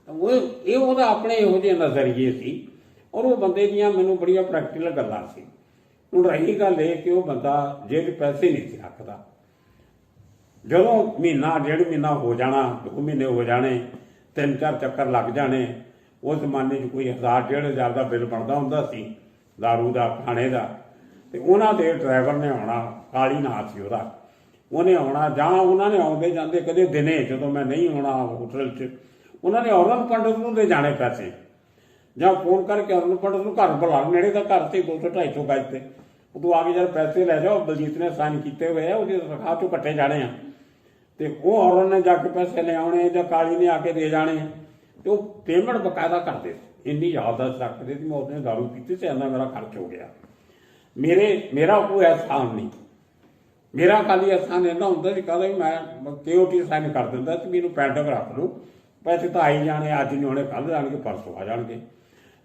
ਇਹ ਉਹਦਾ ਆਪਣੇ ਇਹੋ ਜਿਹੇ ਨਜ਼ਰੀਏ ਸੀ ਔਰ ਉਹ ਬੰਦੇ ਦੀਆਂ ਮੈਨੂੰ ਬੜੀਆਂ ਪ੍ਰੈਕਟੀਕਲ ਗੱਲਾਂ ਸੀ। ਹੁਣ ਰਹੀ ਗੱਲ ਇਹ ਕਿ ਉਹ ਬੰਦਾ ਜੇਬ 'ਚ ਪੈਸੇ ਨਹੀਂ ਸੀ ਰੱਖਦਾ। ਜਦੋਂ ਮਹੀਨਾ ਡੇਢ ਮਹੀਨਾ ਹੋ ਜਾਣਾ, 2 ਮਹੀਨੇ ਹੋ ਜਾਣੇ, 3-4 ਚੱਕਰ ਲੱਗ ਜਾਣੇ, ਉਸ ਜ਼ਮਾਨੇ 'ਚ ਕੋਈ 1000-1500 ਦਾ ਬਿੱਲ ਬਣਦਾ ਹੁੰਦਾ ਸੀ ਦਾਰੂ ਦਾ, ਖਾਣੇ ਦਾ। ਤੇ ਉਹਨਾਂ ਦੇ ਡਰਾਈਵਰ ਨੇ ਆਉਣਾ, ਕਾਲੀ ਨਾਂ ਸੀ ਉਹਦਾ, ਉਹਨੇ ਆਉਣਾ, ਜਾਂ ਉਹਨਾਂ ਨੇ ਆਉਂਦੇ ਜਾਂਦੇ ਕਦੇ ਦਿਨੇ ਜਦੋਂ ਮੈਂ ਨਹੀਂ ਆਉਣਾ ਹੋਟਲ 'ਚ, ਉਹਨਾਂ ਨੇ ਅਰੁਣ ਪੰਡਤ ਨੂੰ ਦੇ ਜਾਣੇ ਪੈਸੇ, ਜਾਂ ਫੋਨ ਕਰਕੇ ਅਰੁਣ ਪੰਡਤ ਨੂੰ ਘਰ ਬੁਲਾ, ਨੇੜੇ ਦਾ ਘਰ ਸੀ 200-250 ਗਜ ਤੇ, ਉਦੋਂ ਆ ਕੇ ਜਦ ਪੈਸੇ ਲੈ ਜਾਓ, ਬਲਜੀਤ ਨੇ ਸਾਈਨ ਕੀਤੇ ਹੋਏ ਆ, ਉਹਦੀ ਤਨਖਾਹ 'ਚੋਂ ਕੱਟੇ ਜਾਣੇ ਆ। ਤੇ ਉਹ ਅਰੁਣ ਨੇ ਜਾ ਕੇ ਪੈਸੇ ਲੈ ਆਉਣੇ ਜਾਂ ਕਾਲੀ ਨੇ ਆ ਕੇ ਦੇ ਜਾਣੇ। ਤੇ ਉਹ ਪੇਮੈਂਟ ਬਕਾਇਦਾ ਕਰਦੇ ਸੀ, ਇੰਨੀ ਯਾਦਦਾਸ਼ਤ ਰੱਖਦੇ ਸੀ। ਮੈਂ ਉਹਨੇ ਦਾਰੂ ਪੀਤੀ ਤੇ ਇੰਨਾ ਮੇਰਾ ਖਰਚ ਹੋ ਗਿਆ। ਮੇਰਾ ਕੋਈ ਅਹਿਸਾਨ ਨਹੀਂ, ਮੇਰਾ ਖਾਲੀ ਅਹਿਸਾਨ ਇੰਨਾ ਹੁੰਦਾ ਸੀ ਕਹਿੰਦਾ ਵੀ ਮੈਂ KOT ਸਾਈਨ ਕਰ ਦਿੰਦਾ ਤੇ ਮੈਨੂੰ ਪੈਂਡਿੰਗ ਰੱਖ ਲਓ, ਪੈਸੇ ਤਾਂ ਆਈ ਜਾਣੇ, ਅੱਜ ਨਹੀਂ ਹੋਣੇ, ਕੱਲ੍ਹ ਜਾਣਗੇ, ਪਰਸੋਂ ਆ ਜਾਣਗੇ।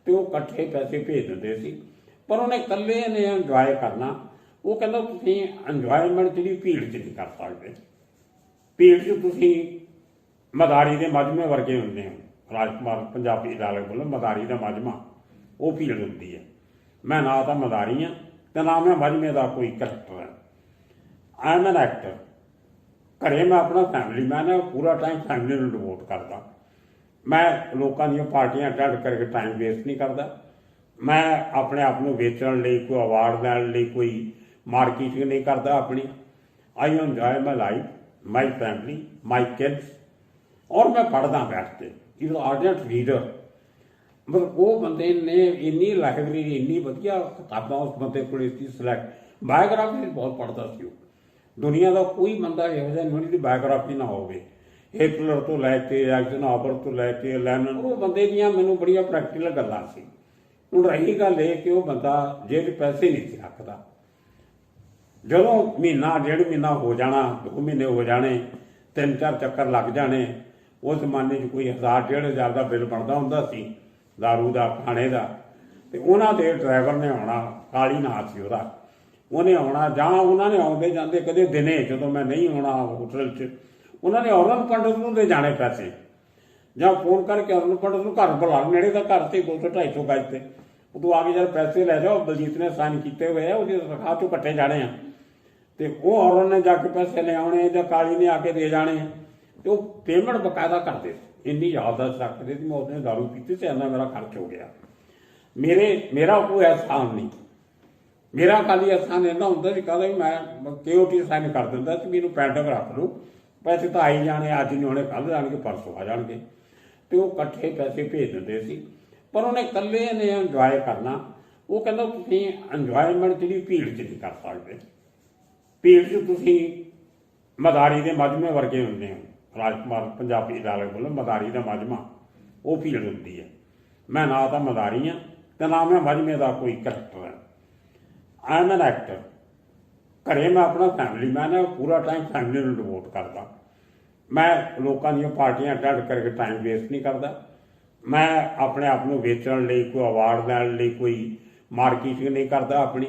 ਤੇ ਉਹ ਇਕੱਠੇ ਪੈਸੇ ਭੇਜ ਦਿੰਦੇ ਸੀ। ਪਰ ਉਹਨੇ ਇਕੱਲੇ ਨੇ ਇੰਜੋਏ ਕਰਨਾ। ਉਹ ਕਹਿੰਦਾ ਤੁਸੀਂ ਇੰਜੋਏਮੈਂਟ ਜਿਹੜੀ ਭੀੜ 'ਚ ਨਹੀਂ ਕਰ ਸਕਦੇ। ਭੀੜ 'ਚ ਤੁਸੀਂ ਮਦਾਰੀ ਦੇ ਮਜਮੇ ਵਰਗੇ ਹੁੰਦੇ ਹੋ। ਰਾਜਕੁਮਾਰ ਪੰਜਾਬੀ ਡਾਇਲੌਗ ਬੋਲੋ, ਮਦਾਰੀ ਦਾ ਮਜਮਾ, ਉਹ ਭੀੜ ਹੁੰਦੀ ਹੈ। ਮੈਂ ਨਾ ਤਾਂ ਮਦਾਰੀ ਹਾਂ ਤੇ ਨਾ ਮੈਂ ਮਜਮੇ ਦਾ ਕੋਈ ਕਰੈਕਟਰ ਹਾਂ। I M an actor. ਘਰੇ ਮੈਂ ਆਪਣਾ ਫੈਮਿਲੀ ਮੈਨ, ਪੂਰਾ ਟਾਈਮ ਫੈਮਿਲੀ ਨੂੰ ਡਿਵੋਟ ਕਰਦਾ। ਮੈਂ ਲੋਕਾਂ ਦੀਆਂ ਪਾਰਟੀਆਂ ਅਟੈਂਡ ਕਰਕੇ ਟਾਈਮ ਵੇਸਟ ਨਹੀਂ ਕਰਦਾ। ਮੈਂ ਆਪਣੇ ਆਪ ਨੂੰ ਵੇਚਣ ਲਈ, ਕੋਈ ਅਵਾਰਡ ਲੈਣ ਲਈ ਕੋਈ ਮਾਰਕੀਟਿੰਗ ਨਹੀਂ ਕਰਦਾ ਆਪਣੀ। I enjoy my life, my family, my kids. ਔਰ ਮੈਂ ਪੜ੍ਹਦਾ ਬੈਠ ਕੇ, ਇਜ਼ ਆਰਡੈਂਟ ਰੀਡਰ। ਮਤਲਬ ਉਹ ਬੰਦੇ ਨੇ ਇੰਨੀ ਲਾਇਬ੍ਰੇਰੀ, ਇੰਨੀ ਵਧੀਆ ਕਿਤਾਬਾਂ ਉਸ ਬੰਦੇ ਕੋਲ ਸੀ। ਸਿਲੈਕਟ ਬਾਇਓਗ੍ਰਾਫੀ ਬਹੁਤ ਪੜ੍ਹਦਾ ਸੀ ਉਹ। ਦੁਨੀਆ ਦਾ ਕੋਈ ਬੰਦਾ ਇਹੋ ਜਿਹਾ ਨਹੀਂ ਜਿਹਦੀ ਬਾਇਓਗ੍ਰਾਫੀ ਨਾ ਹੋਵੇ। ਹਿਟਲਰ ਤੋਂ ਲੈ ਕੇ ਐਗਜ਼ਨਹਾਵਰ ਤੋਂ ਲੈ ਕੇ ਲੈਨਨ, ਉਹ ਬੰਦੇ ਦੀਆਂ ਮੈਨੂੰ ਬੜੀਆਂ ਪ੍ਰੈਕਟੀਕਲ ਗੱਲਾਂ ਸੀ। ਹੁਣ ਰਹੀ ਗੱਲ ਇਹ ਕਿ ਉਹ ਬੰਦਾ ਜੇਬ 'ਚ ਪੈਸੇ ਨਹੀਂ ਸੀ ਰੱਖਦਾ। ਜਦੋਂ ਮਹੀਨਾ ਡੇਢ ਮਹੀਨਾ ਹੋ ਜਾਣਾ, 2 ਮਹੀਨੇ ਹੋ ਜਾਣੇ, 3-4 ਚੱਕਰ ਲੱਗ ਜਾਣੇ, ਉਸ ਜ਼ਮਾਨੇ 'ਚ ਕੋਈ 1000-1500 ਦਾ ਬਿੱਲ ਬਣਦਾ ਹੁੰਦਾ ਸੀ ਦਾਰੂ ਦਾ, ਖਾਣੇ ਦਾ। ਤੇ ਉਹਨਾਂ ਦੇ ਡਰਾਈਵਰ ਨੇ ਆਉਣਾ, ਕਾਲੀ ਨਾਂ ਸੀ ਉਹਦਾ, ਉਹਨੇ ਆਉਣਾ, ਜਾਂ ਉਹਨਾਂ ਨੇ ਆਉਂਦੇ ਜਾਂਦੇ ਕਦੇ ਦਿਨੇ ਜਦੋਂ ਮੈਂ ਨਹੀਂ ਆਉਣਾ ਹੋਟਲ 'ਚ, ਉਹਨਾਂ ਨੇ ਅਰੁਣ ਪੰਡਤ ਨੂੰ ਦੇ ਜਾਣੇ ਪੈਸੇ, ਜਾਂ ਫੋਨ ਕਰਕੇ ਉਹਨੂੰ ਪੜ ਉਹਨੂੰ ਘਰ ਬੁਲਾ, ਨੇੜੇ ਦਾ ਘਰ ਤੇ 200 250 ਗਜ ਤੇ, ਉਦੋਂ ਆ ਕੇ ਜਦ ਪੈਸੇ ਲੈ ਜਾਓ, ਬਲਜੀਤ ਨੇ ਸਾਈਨ ਕੀਤੇ ਹੋਏ ਆ, ਉਹਦੀ ਤਨਖਾਹ ਚੋਂ ਕੱਟੇ ਜਾਣੇ ਆ, ਤੇ ਉਹ ਔਰਨ ਨੇ ਜਾ ਕੇ ਪੈਸੇ ਲੈ ਆਉਣੇ ਜਾਂ ਕਾਲੀ ਨੇ ਆ ਕੇ ਦੇ ਜਾਣੇ ਆ, ਤੇ ਉਹ ਪੇਮੈਂਟ ਬਕਾਇਦਾ ਕਰਦੇ ਸੀ। ਇੰਨੀ ਯਾਦਦਾਸ਼ਤ ਰੱਖਦੇ ਸੀ। ਮੈਂ ਉਹਨੇ ਦਾਰੂ ਪੀਤੀ ਤੇ ਇੰਨਾ ਮੇਰਾ ਖਰਚ ਹੋ ਗਿਆ। ਮੇਰਾ ਕੋਈ ਅਹਿਸਾਨ ਨਹੀਂ, ਮੇਰਾ ਖਾਲੀ ਅਹਿਸਾਨ ਇੰਨਾ ਹੁੰਦਾ ਸੀ, ਕਹਿੰਦਾ ਵੀ ਮੈਂ KOT ਸਾਈਨ ਕਰ ਦਿੰਦਾ ਤੇ ਮੈਨੂੰ ਪੈਂਟਕ ਰੱਖ ਲਓ, ਪੈਸੇ ਤਾਂ ਆਈ ਜਾਣੇ, ਅੱਜ ਨਹੀਂ ਹੋਣੇ, ਕੱਲ੍ਹ ਜਾਣਗੇ, ਪਰਸੋਂ ਆ ਜਾਣਗੇ, ਤੇ ਉਹ ਇਕੱਠੇ ਪੈਸੇ ਭੇਜ ਦਿੰਦੇ ਸੀ। ਪਰ ਉਹਨੇ ਇਕੱਲੇ ਨੇ ਇੰਜੋਏ ਕਰਨਾ। ਉਹ ਕਹਿੰਦਾ ਤੁਸੀਂ ਇੰਜੋਏਮੈਂਟ ਜਿਹੜੀ ਭੀੜ 'ਚ ਨਹੀਂ ਕਰ ਸਕਦੇ। ਭੀੜ 'ਚ ਤੁਸੀਂ ਮਦਾਰੀ ਦੇ ਮਜਮੇ ਵਰਗੇ ਹੁੰਦੇ ਹੋ। ਰਾਜਕੁਮਾਰ ਪੰਜਾਬੀ ਡਾਲੇ ਬੋਲੋ, ਮਦਾਰੀ ਦਾ ਮਜਮਾ ਉਹ ਭੀੜ ਹੁੰਦੀ ਹੈ। ਮੈਂ ਨਾ ਤਾਂ ਮਦਾਰੀ ਹਾਂ ਤੇ ਨਾ ਮੈਂ ਮਜਮੇ ਦਾ ਕੋਈ ਕਰੈਕਟਰ ਹਾਂ। I M an actor. ਘਰੇ ਮੈਂ ਆਪਣਾ ਫੈਮਿਲੀ ਮੈਨ ਹੈ, ਪੂਰਾ ਟਾਈਮ ਫੈਮਿਲੀ ਨੂੰ ਡਿਵੋਟ ਕਰਦਾ। ਮੈਂ ਲੋਕਾਂ ਦੀਆਂ ਪਾਰਟੀਆਂ ਅਟੈਂਡ ਕਰਕੇ ਟਾਈਮ ਵੇਸਟ ਨਹੀਂ ਕਰਦਾ। ਮੈਂ ਆਪਣੇ ਆਪ ਨੂੰ ਵੇਚਣ ਲਈ, ਕੋਈ ਅਵਾਰਡ ਲੈਣ ਲਈ ਕੋਈ ਮਾਰਕੀਟਿੰਗ ਨਹੀਂ ਕਰਦਾ ਆਪਣੀ।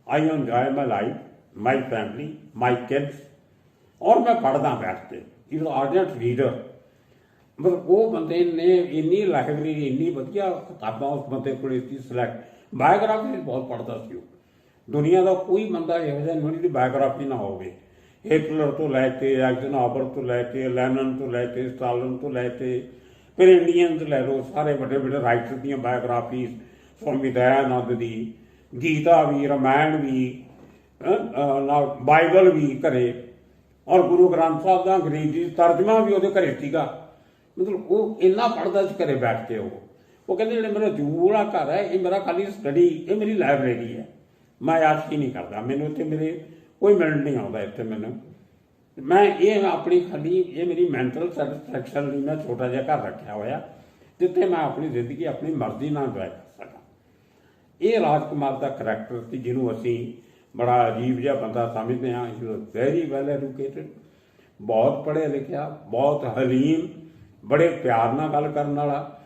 I enjoy my life, my family, my kids. ਔਰ ਮੈਂ ਪੜ੍ਹਦਾ ਬੈਠ ਕੇ। Is ਆਰਡੈਂਟ reader. ਮਤਲਬ ਉਹ ਬੰਦੇ ਨੇ ਇੰਨੀ ਲਾਇਬ੍ਰੇਰੀ, ਇੰਨੀ ਵਧੀਆ ਕਿਤਾਬਾਂ ਉਸ ਬੰਦੇ ਕੋਲ ਸੀ। ਸਿਲੈਕਟ ਬਾਇਓਗ੍ਰਾਫੀ ਬਹੁਤ ਪੜ੍ਹਦਾ ਸੀ ਉਹ। ਦੁਨੀਆ ਦਾ ਕੋਈ ਬੰਦਾ ਇਹੋ ਜਿਹਾ ਨਹੀਂ ਜਿਹਦੀ ਬਾਇਓਗ੍ਰਾਫੀ ਨਾ ਹੋਵੇ। ਹਿਟਲਰ ਤੋਂ ਲੈ ਕੇ, ਆਈਜ਼ਨਹਾਵਰ ਤੋਂ ਲੈ ਕੇ, ਲੈਨਨ ਤੋਂ ਲੈ ਕੇ, ਸਟਾਲਿਨ ਤੋਂ ਲੈ ਕੇ, ਫਿਰ ਇੰਡੀਅਨਸ ਲੈ ਲਓ, ਸਾਰੇ ਵੱਡੇ ਵੱਡੇ ਰਾਈਟਰ ਦੀਆਂ ਬਾਇਓਗ੍ਰਾਫੀਜ਼, ਸਵਾਮੀ ਦਇਆਨੰਦ ਦੀ, ਗੀਤਾ ਵੀ, ਰਾਮਾਇਣ ਵੀ, ਨਾਲ ਬਾਈਬਲ ਵੀ ਘਰੇ, ਔਰ ਗੁਰੂ ਗ੍ਰੰਥ ਸਾਹਿਬ ਦਾ ਅੰਗਰੇਜ਼ੀ ਤਰਜਮਾ ਵੀ ਉਹਦੇ ਘਰੇ ਸੀਗਾ। ਮਤਲਬ ਉਹ ਇੰਨਾ ਪੜ੍ਹਦਾ ਸੀ ਘਰੇ ਬੈਠ ਕੇ। ਉਹ ਕਹਿੰਦੇ ਜਿਹੜੇ ਮੇਰਾ ਜੂ ਵਾਲਾ ਘਰ ਹੈ, ਇਹ ਮੇਰਾ ਖਾਲੀ ਸਟੱਡੀ, ਇਹ ਮੇਰੀ ਲਾਇਬ੍ਰੇਰੀ ਹੈ। ਮੈਂ ਆਸ਼ਕੀ ਨਹੀਂ ਕਰਦਾ, ਮੈਨੂੰ ਇੱਥੇ ਮੇਰੇ ਕੋਈ ਮਿਲਣ ਨਹੀਂ ਆਉਂਦਾ ਇੱਥੇ ਮੈਨੂੰ। ਮੈਂ ਇਹ ਆਪਣੀ ਖਾਲੀ, ਇਹ ਮੇਰੀ ਮੈਂਟਲ ਸੈਟਿਸਫੈਕਸ਼ਨ ਲਈ ਮੈਂ ਛੋਟਾ ਜਿਹਾ ਘਰ ਰੱਖਿਆ ਹੋਇਆ, ਜਿੱਥੇ ਮੈਂ ਆਪਣੀ ਜ਼ਿੰਦਗੀ ਆਪਣੀ ਮਰਜ਼ੀ ਨਾਲ ਇੰਜੋਏ ਕਰ ਸਕਾਂ। ਇਹ ਰਾਜਕੁਮਾਰ ਦਾ ਕਰੈਕਟਰ ਸੀ, ਜਿਹਨੂੰ ਅਸੀਂ ਬੜਾ ਅਜੀਬ ਜਿਹਾ ਬੰਦਾ ਸਮਝਦੇ ਹਾਂ। ਵੈਰੀ ਵੈਲ ਐਜੂਕੇਟਡ, ਬਹੁਤ ਪੜ੍ਹਿਆ ਲਿਖਿਆ, ਬਹੁਤ ਹਲੀਮ, ਬੜੇ ਪਿਆਰ ਨਾਲ ਗੱਲ ਕਰਨ ਵਾਲਾ।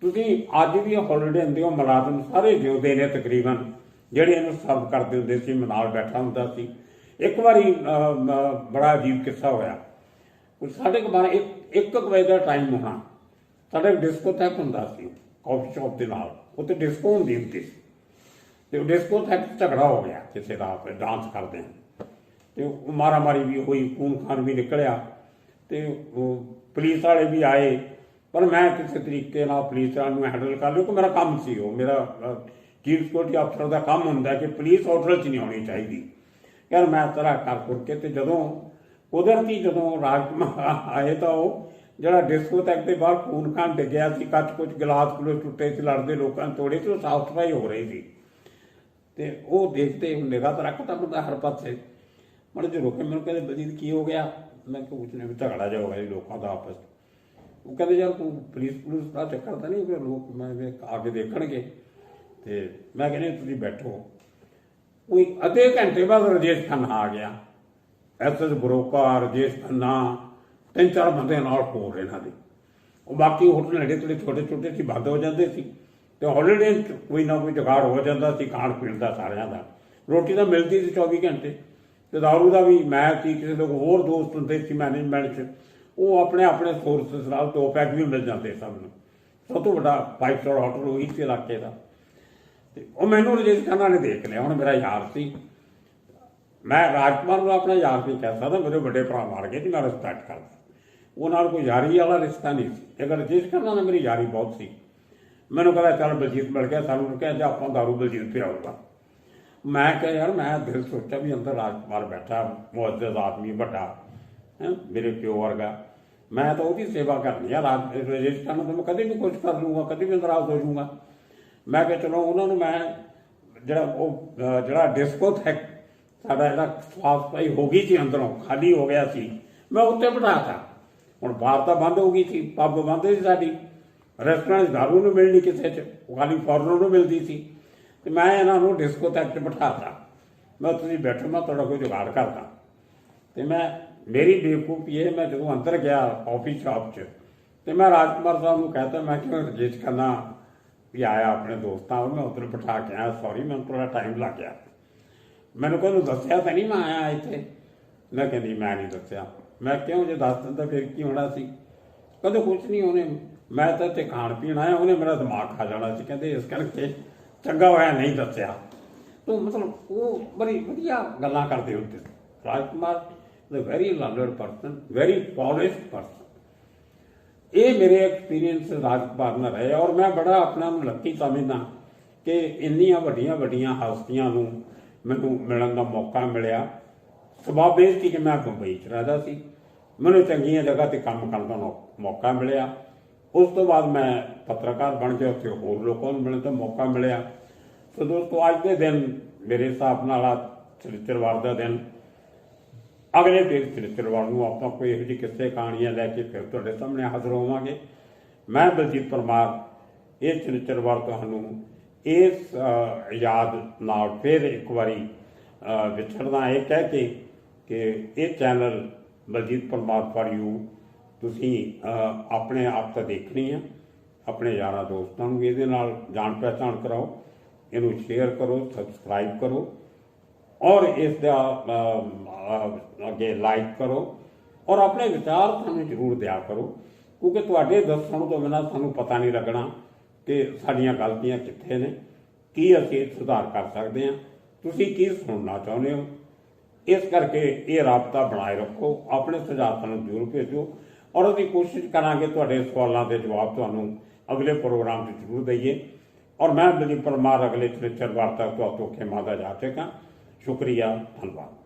ਤੁਸੀਂ ਅੱਜ ਵੀ ਹੌਲੀਡੇ ਹੁੰਦੇ ਹੋ, ਮੁਲਾਜ਼ਮ ਸਾਰੇ ਜਿਉਂਦੇ ਨੇ ਤਕਰੀਬਨ, ਜਿਹੜੇ ਇਹਨੂੰ ਸਰਵ ਕਰਦੇ ਹੁੰਦੇ ਸੀ। ਮੈਂ ਨਾਲ ਬੈਠਾ ਹੁੰਦਾ ਸੀ। ਇੱਕ ਵਾਰੀ ਬੜਾ ਅਜੀਬ ਕਿੱਸਾ ਹੋਇਆ। ਸਾਡੇ ਕੋਲ 1 ਵਜੇ ਦਾ ਟਾਈਮ ਹੋਣਾ, ਸਾਡੇ ਡਿਸਕੋ ਤੱਕ ਹੁੰਦਾ ਸੀ ਕਾਫੀ ਸ਼ਾਪ ਦੇ ਨਾਲ, ਉੱਥੇ ਡਿਸਕੋ ਹੁੰਦੀ ਸੀ। ਤੇ ਉਹ ਡਿਸਕੋ ਤੱਕ ਝਗੜਾ ਹੋ ਗਿਆ ਕਿਸੇ ਦਾ, ਡਾਂਸ ਕਰਦੇ ਹਾਂ, ਤੇ ਉਹ ਮਾਰਾ ਮਾਰੀ ਵੀ ਹੋਈ, ਖੂਨ ਖਾਨ ਵੀ ਨਿਕਲਿਆ, ਤੇ ਉਹ ਪੁਲਿਸ ਵਾਲੇ ਵੀ ਆਏ। ਪਰ ਮੈਂ ਕਿਸੇ ਤਰੀਕੇ ਨਾਲ ਪੁਲਿਸ ਵਾਲਿਆਂ ਨੂੰ ਹੈਂਡਲ ਕਰ ਲਿਆ, ਕਿ ਮੇਰਾ ਕੰਮ ਸੀ ਉਹ। ਮੇਰਾ ਚੀਫ ਸਿਕਿਉਰਿਟੀ ਅਫਸਰ ਦਾ ਕੰਮ ਹੁੰਦਾ ਕਿ ਪੁਲਿਸ ਹੋਟਲ 'ਚ ਨਹੀਂ ਆਉਣੀ ਚਾਹੀਦੀ। ਯਾਰ ਮੈਂ ਤਰ੍ਹਾਂ ਕਰ ਕੇ, ਤੇ ਜਦੋਂ ਕੁਦਰਤੀ ਜਦੋਂ ਰਾਜਕੁਮਾਰ ਆਏ ਤਾਂ ਉਹ ਜਿਹੜਾ ਡਿਸਕੋ ਤੱਕ ਦੇ ਬਾਹਰ ਖੂਨ ਖਾਨ ਡਿੱਗਿਆ ਸੀ, ਕੱਚ ਕੁਝ ਗਲਾਸ ਗਲੂਸ ਟੁੱਟੇ ਸੀ, ਲੜਦੇ ਲੋਕਾਂ ਨੇ ਤੋੜੇ ਸੀ, ਉਹ ਸਾਫ਼ ਸਫਾਈ ਹੋ ਰਹੀ ਸੀ। ਤੇ ਉਹ ਦੇਖਦੇ ਨਿਗਾਹ ਤਾਂ ਰੱਖਦਾ ਬੰਦਾ ਹਰ ਪਾਸੇ। ਮੜ ਜੇ ਰੋਕੇ, ਮੈਨੂੰ ਕਹਿੰਦੇ ਬਲਜੀਤ ਕੀ ਹੋ ਗਿਆ? ਮੈਂ ਕਿਹਾ ਕੁਛ ਨਹੀਂ, ਝਗੜਾ ਜਾ ਹੋ ਗਿਆ ਲੋਕਾਂ ਦਾ ਆਪਸ। ਉਹ ਕਹਿੰਦੇ ਯਾਰ ਤੂੰ ਪੁਲਿਸ ਦਾ ਚੱਕਰ ਤਾਂ ਨਹੀਂ, ਫਿਰ ਲੋਕ ਮੈਂ ਆ ਕੇ ਦੇਖਣਗੇ। ਤੇ ਮੈਂ ਕਹਿੰਦੇ ਤੁਸੀਂ ਬੈਠੋ। ਕੋਈ ਅੱਧੇ ਘੰਟੇ ਬਾਅਦ ਰਾਜੇਸ਼ ਖੰਨਾ ਆ ਗਿਆ। SS ਬਰੋਕਾ, ਰਾਜੇਸ਼ ਖੰਨਾ, 3-4 ਬੰਦੇ ਨਾਲ ਹੋਰ ਇਹਨਾਂ ਦੇ। ਉਹ ਬਾਕੀ ਹੋਟਲ ਨੇੜੇ ਤੇੜੇ ਛੋਟੇ ਛੋਟੇ ਸੀ, ਬੰਦ ਹੋ ਜਾਂਦੇ ਸੀ। ਤੇ ਹੌਲੀਡੇ ਕੋਈ ਨਾ ਕੋਈ ਜੁਗਾੜ ਹੋ ਜਾਂਦਾ ਸੀ ਖਾਣ ਪੀਣ ਦਾ ਸਾਰਿਆਂ ਦਾ। ਰੋਟੀ ਤਾਂ ਮਿਲਦੀ ਸੀ 24 ਘੰਟੇ। ਤੇ ਦਾਰੂ ਦਾ ਵੀ ਮੈਂ ਸੀ, ਕਿਸੇ ਲੋਕ ਹੋਰ ਦੋਸਤ ਹੁੰਦੇ ਸੀ ਮੈਨੇਜਮੈਂਟ 'ਚ, ਉਹ ਆਪਣੇ ਆਪਣੇ ਸੋਰਸਿਸ ਨਾਲ 2 ਪੈਕ ਵੀ ਮਿਲ ਜਾਂਦੇ ਸਭ ਨੂੰ। ਸਭ ਤੋਂ ਵੱਡਾ 5 ਸਟਾਰ ਹੋਟਲ ਉਹੀ ਸੀ ਇਲਾਕੇ ਦਾ। ਤੇ ਉਹ ਮੈਨੂੰ ਰਾਜੇਸ਼ ਖੰਨਾ ਨੇ ਦੇਖ ਲਿਆ। ਹੁਣ ਮੇਰਾ ਯਾਰ ਸੀ, ਮੈਂ ਰਾਜਕੁਮਾਰ ਨੂੰ ਆਪਣਾ ਯਾਰ ਨਹੀਂ ਕਹਿ ਸਕਦਾ, ਮੇਰੇ ਵੱਡੇ ਭਰਾ ਮਾਰ ਗਏ ਸੀ, ਮੈਂ ਰਿਸਪੈਕਟ ਕਰਦਾ। ਉਹ ਨਾਲ ਕੋਈ ਯਾਰੀ ਵਾਲਾ ਰਿਸ਼ਤਾ ਨਹੀਂ ਸੀ। ਅਗਰ ਰਾਜੇਸ਼ ਖੰਨਾ ਨਾਲ ਮੇਰੀ ਯਾਰੀ ਬਹੁਤ ਸੀ। ਮੈਨੂੰ ਕਹਿੰਦਾ ਚੱਲ ਬਲਜੀਤ ਮਿਲ ਗਿਆ ਸਾਨੂੰ, ਕਹਿੰਦੇ ਆਪਾਂ ਦਾਰੂ ਬਲਜੀਤ ਪਿਆਊਗਾ। ਮੈਂ ਕਿਹਾ ਯਾਰ, ਮੈਂ ਦਿਲ ਸੋਚਿਆ ਵੀ ਅੰਦਰ ਰਾਜਕੁਮਾਰ ਬੈਠਾ, ਮੁਅੱਜ਼ਜ਼ ਆਦਮੀ, ਵੱਡਾ ਹੈ, ਮੇਰੇ ਪਿਓ ਵਰਗਾ, ਮੈਂ ਤਾਂ ਉਹਦੀ ਸੇਵਾ ਕਰਨੀ ਆ। ਰਾਜੇਸ਼ ਖੰਨਾ ਤੋਂ ਮੈਂ ਕਦੇ ਵੀ ਕੁਛ ਕਰ ਲੂੰਗਾ, ਕਦੇ ਵੀ ਨਾਰਾਜ਼ ਹੋ ਜਾਊਂਗਾ। ਮੈਂ ਕਿਹਾ ਚਲੋ ਉਹਨਾਂ ਨੂੰ ਮੈਂ ਜਿਹੜਾ ਡਿਸਕੋ ਥੈਕ ਸਾਡਾ ਜਿਹੜਾ ਸਾਫ਼ ਸਫਾਈ ਹੋ ਗਈ ਸੀ, ਅੰਦਰੋਂ ਖਾਲੀ ਹੋ ਗਿਆ ਸੀ, ਮੈਂ ਉੱਤੇ ਬਿਠਾਤਾ। ਹੁਣ ਬਾਹਰ ਤਾਂ ਬੰਦ ਹੋ ਗਈ ਸੀ, ਪੱਬ ਬੰਦ ਸੀ ਸਾਡੀ, ਰੈਸਟੋਰੈਂਟ ਦਾਰੂ ਨੂੰ ਮਿਲਣੀ ਕਿਸੇ 'ਚ, ਖਾਲੀ ਫੋਰਨਰ ਨੂੰ ਮਿਲਦੀ ਸੀ। ਤੇ ਮੈਂ ਇਹਨਾਂ ਨੂੰ ਡਿਸਕੋ ਤੱਕ 'ਚ ਬਿਠਾਤਾ। ਮੈਂ ਤੁਸੀਂ ਬੈਠੋ, ਮੈਂ ਤੁਹਾਡਾ ਕੋਈ ਜੁਗਾੜ ਕਰਦਾ। ਤੇ ਮੇਰੀ ਬੇਵਕੂਫੀ ਇਹ, ਮੈਂ ਜਦੋਂ ਅੰਦਰ ਗਿਆ ਕਾਫੀ ਸ਼ਾਪ 'ਚ, ਤੇ ਮੈਂ ਰਾਜਕੁਮਾਰ ਸਾਹਿਬ ਨੂੰ ਕਹਿਤਾ, ਮੈਂ ਕਿਹਾ ਰਾਜੇਸ਼ ਖੰਨਾ ਵੀ ਆਇਆ ਆਪਣੇ ਦੋਸਤਾਂ ਵੱਲ, ਮੈਂ ਉੱਧਰ ਬਿਠਾ ਕੇ ਆਇਆ, ਸੌਰੀ ਮੈਨੂੰ ਥੋੜ੍ਹਾ ਟਾਈਮ ਲੱਗ ਗਿਆ। ਮੈਨੂੰ ਕੋਈ ਦੱਸਿਆ ਤਾਂ ਨਹੀਂ ਮੈਂ ਆਇਆ ਇੱਥੇ? ਮੈਂ ਕਹਿੰਦੀ ਮੈਂ ਨਹੀਂ ਦੱਸਿਆ। ਮੈਂ ਕਿਉਂ, ਜੇ ਦੱਸ ਦਿੰਦਾ ਫਿਰ ਕੀ ਹੋਣਾ ਸੀ? ਕਦੇ ਕੁਛ ਨਹੀਂ, ਉਹਨੇ ਮੈਂ ਤਾਂ ਇੱਥੇ ਖਾਣ ਪੀਣ ਆਇਆ, ਉਹਨੇ ਮੇਰਾ ਦਿਮਾਗ ਖਾ ਜਾਣਾ ਸੀ। ਕਹਿੰਦੇ ਇਸ ਕਰਕੇ ਚੰਗਾ ਹੋਇਆ ਨਹੀਂ ਦੱਸਿਆ। ਤੋ ਮਤਲਬ ਉਹ ਬੜੀ ਵਧੀਆ ਗੱਲਾਂ ਕਰਦੇ ਹੁੰਦੇ ਸੀ। Rajkumar is a very learned person, very polished person. ਇਹ ਮੇਰੇ ਐਕਸਪੀਰੀਅੰਸ ਰਾਜਕੁਮਾਰ ਨਾਲ ਰਹੇ, ਔਰ ਮੈਂ ਬੜਾ ਆਪਣਾ ਨੂੰ ਲੱਕੀ ਸਮਝਦਾ ਕਿ ਇੰਨੀਆਂ ਵੱਡੀਆਂ ਵੱਡੀਆਂ ਹਸਤੀਆਂ ਨੂੰ ਮੈਨੂੰ ਮਿਲਣ ਦਾ ਮੌਕਾ ਮਿਲਿਆ। ਸਬਬ ਇਹ ਸੀ ਕਿ ਮੈਂ ਬੰਬਈ 'ਚ ਰਹਿੰਦਾ ਸੀ, ਮੈਨੂੰ ਚੰਗੀਆਂ ਜਗ੍ਹਾ 'ਤੇ ਕੰਮ ਕਰਨ ਦਾ ਮੌਕਾ ਮਿਲਿਆ। ਉਸ ਤੋਂ ਬਾਅਦ ਮੈਂ ਪੱਤਰਕਾਰ ਬਣ ਕੇ ਉੱਥੇ ਹੋਰ ਲੋਕਾਂ ਨੂੰ ਮਿਲਣ ਦਾ ਮੌਕਾ ਮਿਲਿਆ। ਸੋ ਦੋਸਤੋ, ਅੱਜ ਦੇ ਦਿਨ ਮੇਰੇ ਹਿਸਾਬ ਨਾਲ ਆ ਸ਼ਨੀਚਰਵਾਰ ਦਾ ਦਿਨ। ਅਗਲੇ ਦਿਨ ਸ਼ਨੀਚਰਵਾਰ ਨੂੰ ਆਪਾਂ ਕੋਈ ਇਹੋ ਜਿਹੀ ਕਿੱਸੇ ਕਹਾਣੀਆਂ ਲੈ ਕੇ ਫਿਰ ਤੁਹਾਡੇ ਸਾਹਮਣੇ ਹਾਜ਼ਰ ਹੋਵਾਂਗੇ। ਮੈਂ ਬਲਜੀਤ ਪਰਮਾਰ ਇਹ ਸ਼ਨੀਚਰਵਾਰ ਤੁਹਾਨੂੰ ਇਸ ਯਾਦ ਨਾਲ ਫਿਰ ਇੱਕ ਵਾਰੀ ਵਿਛੜਨਾ ਇਹ ਕਹਿ ਕੇ ਕਿ ਇਹ channel Baljit Parmar for you ਤੁਸੀਂ ਆਪਣੇ ਆਪ ਤਾਂ ਦੇਖਣੀ ਆ, ਆਪਣੇ ਯਾਰਾਂ ਦੋਸਤਾਂ ਨੂੰ ਇਹਦੇ ਨਾਲ ਜਾਣ ਪਹਿਚਾਣ ਕਰਾਓ, ਇਹਨੂੰ ਸ਼ੇਅਰ ਕਰੋ, ਸਬਸਕ੍ਰਾਈਬ ਕਰੋ, ਔਰ ਇਸ ਦਾ ਅੱਗੇ ਲਾਈਕ ਕਰੋ, ਔਰ ਆਪਣੇ ਵਿਚਾਰ ਸਾਨੂੰ ਜ਼ਰੂਰ ਦਿਆ ਕਰੋ, ਕਿਉਂਕਿ ਤੁਹਾਡੇ ਦੱਸਣ ਤੋਂ ਬਿਨਾਂ ਸਾਨੂੰ ਪਤਾ ਨਹੀਂ ਲੱਗਣਾ ਕਿ ਸਾਡੀਆਂ ਗਲਤੀਆਂ ਕਿੱਥੇ ਨੇ, ਕੀ ਅਸੀਂ ਸੁਧਾਰ ਕਰ ਸਕਦੇ ਹਾਂ, ਤੁਸੀਂ ਕੀ ਸੁਣਨਾ ਚਾਹੁੰਦੇ ਹੋ। ਇਸ ਕਰਕੇ ਇਹ ਰਾਬਤਾ ਬਣਾਏ ਰੱਖੋ, ਆਪਣੇ ਸੁਝਾਅ ਸਾਨੂੰ ਜ਼ਰੂਰ ਭੇਜੋ, ਔਰ ਅਸੀਂ ਕੋਸ਼ਿਸ਼ ਕਰਾਂਗੇ ਤੁਹਾਡੇ ਸਵਾਲਾਂ ਦੇ ਜਵਾਬ ਤੁਹਾਨੂੰ ਅਗਲੇ ਪ੍ਰੋਗਰਾਮ 'ਚ ਜ਼ਰੂਰ ਦਈਏ। ਔਰ ਮੈਂ ਬਲਜੀਤ ਪਰਮਾਰ ਅਗਲੇ ਸ਼ਨੀਚਰਵਾਰ ਤੱਕ ਤੁਹਾਡੇ ਤੋਂ ਖਿਮਾ ਦਾ ਜਾ ਚੁੱਕਾ। ਸ਼ੁਕਰੀਆ, ਧੰਨਵਾਦ।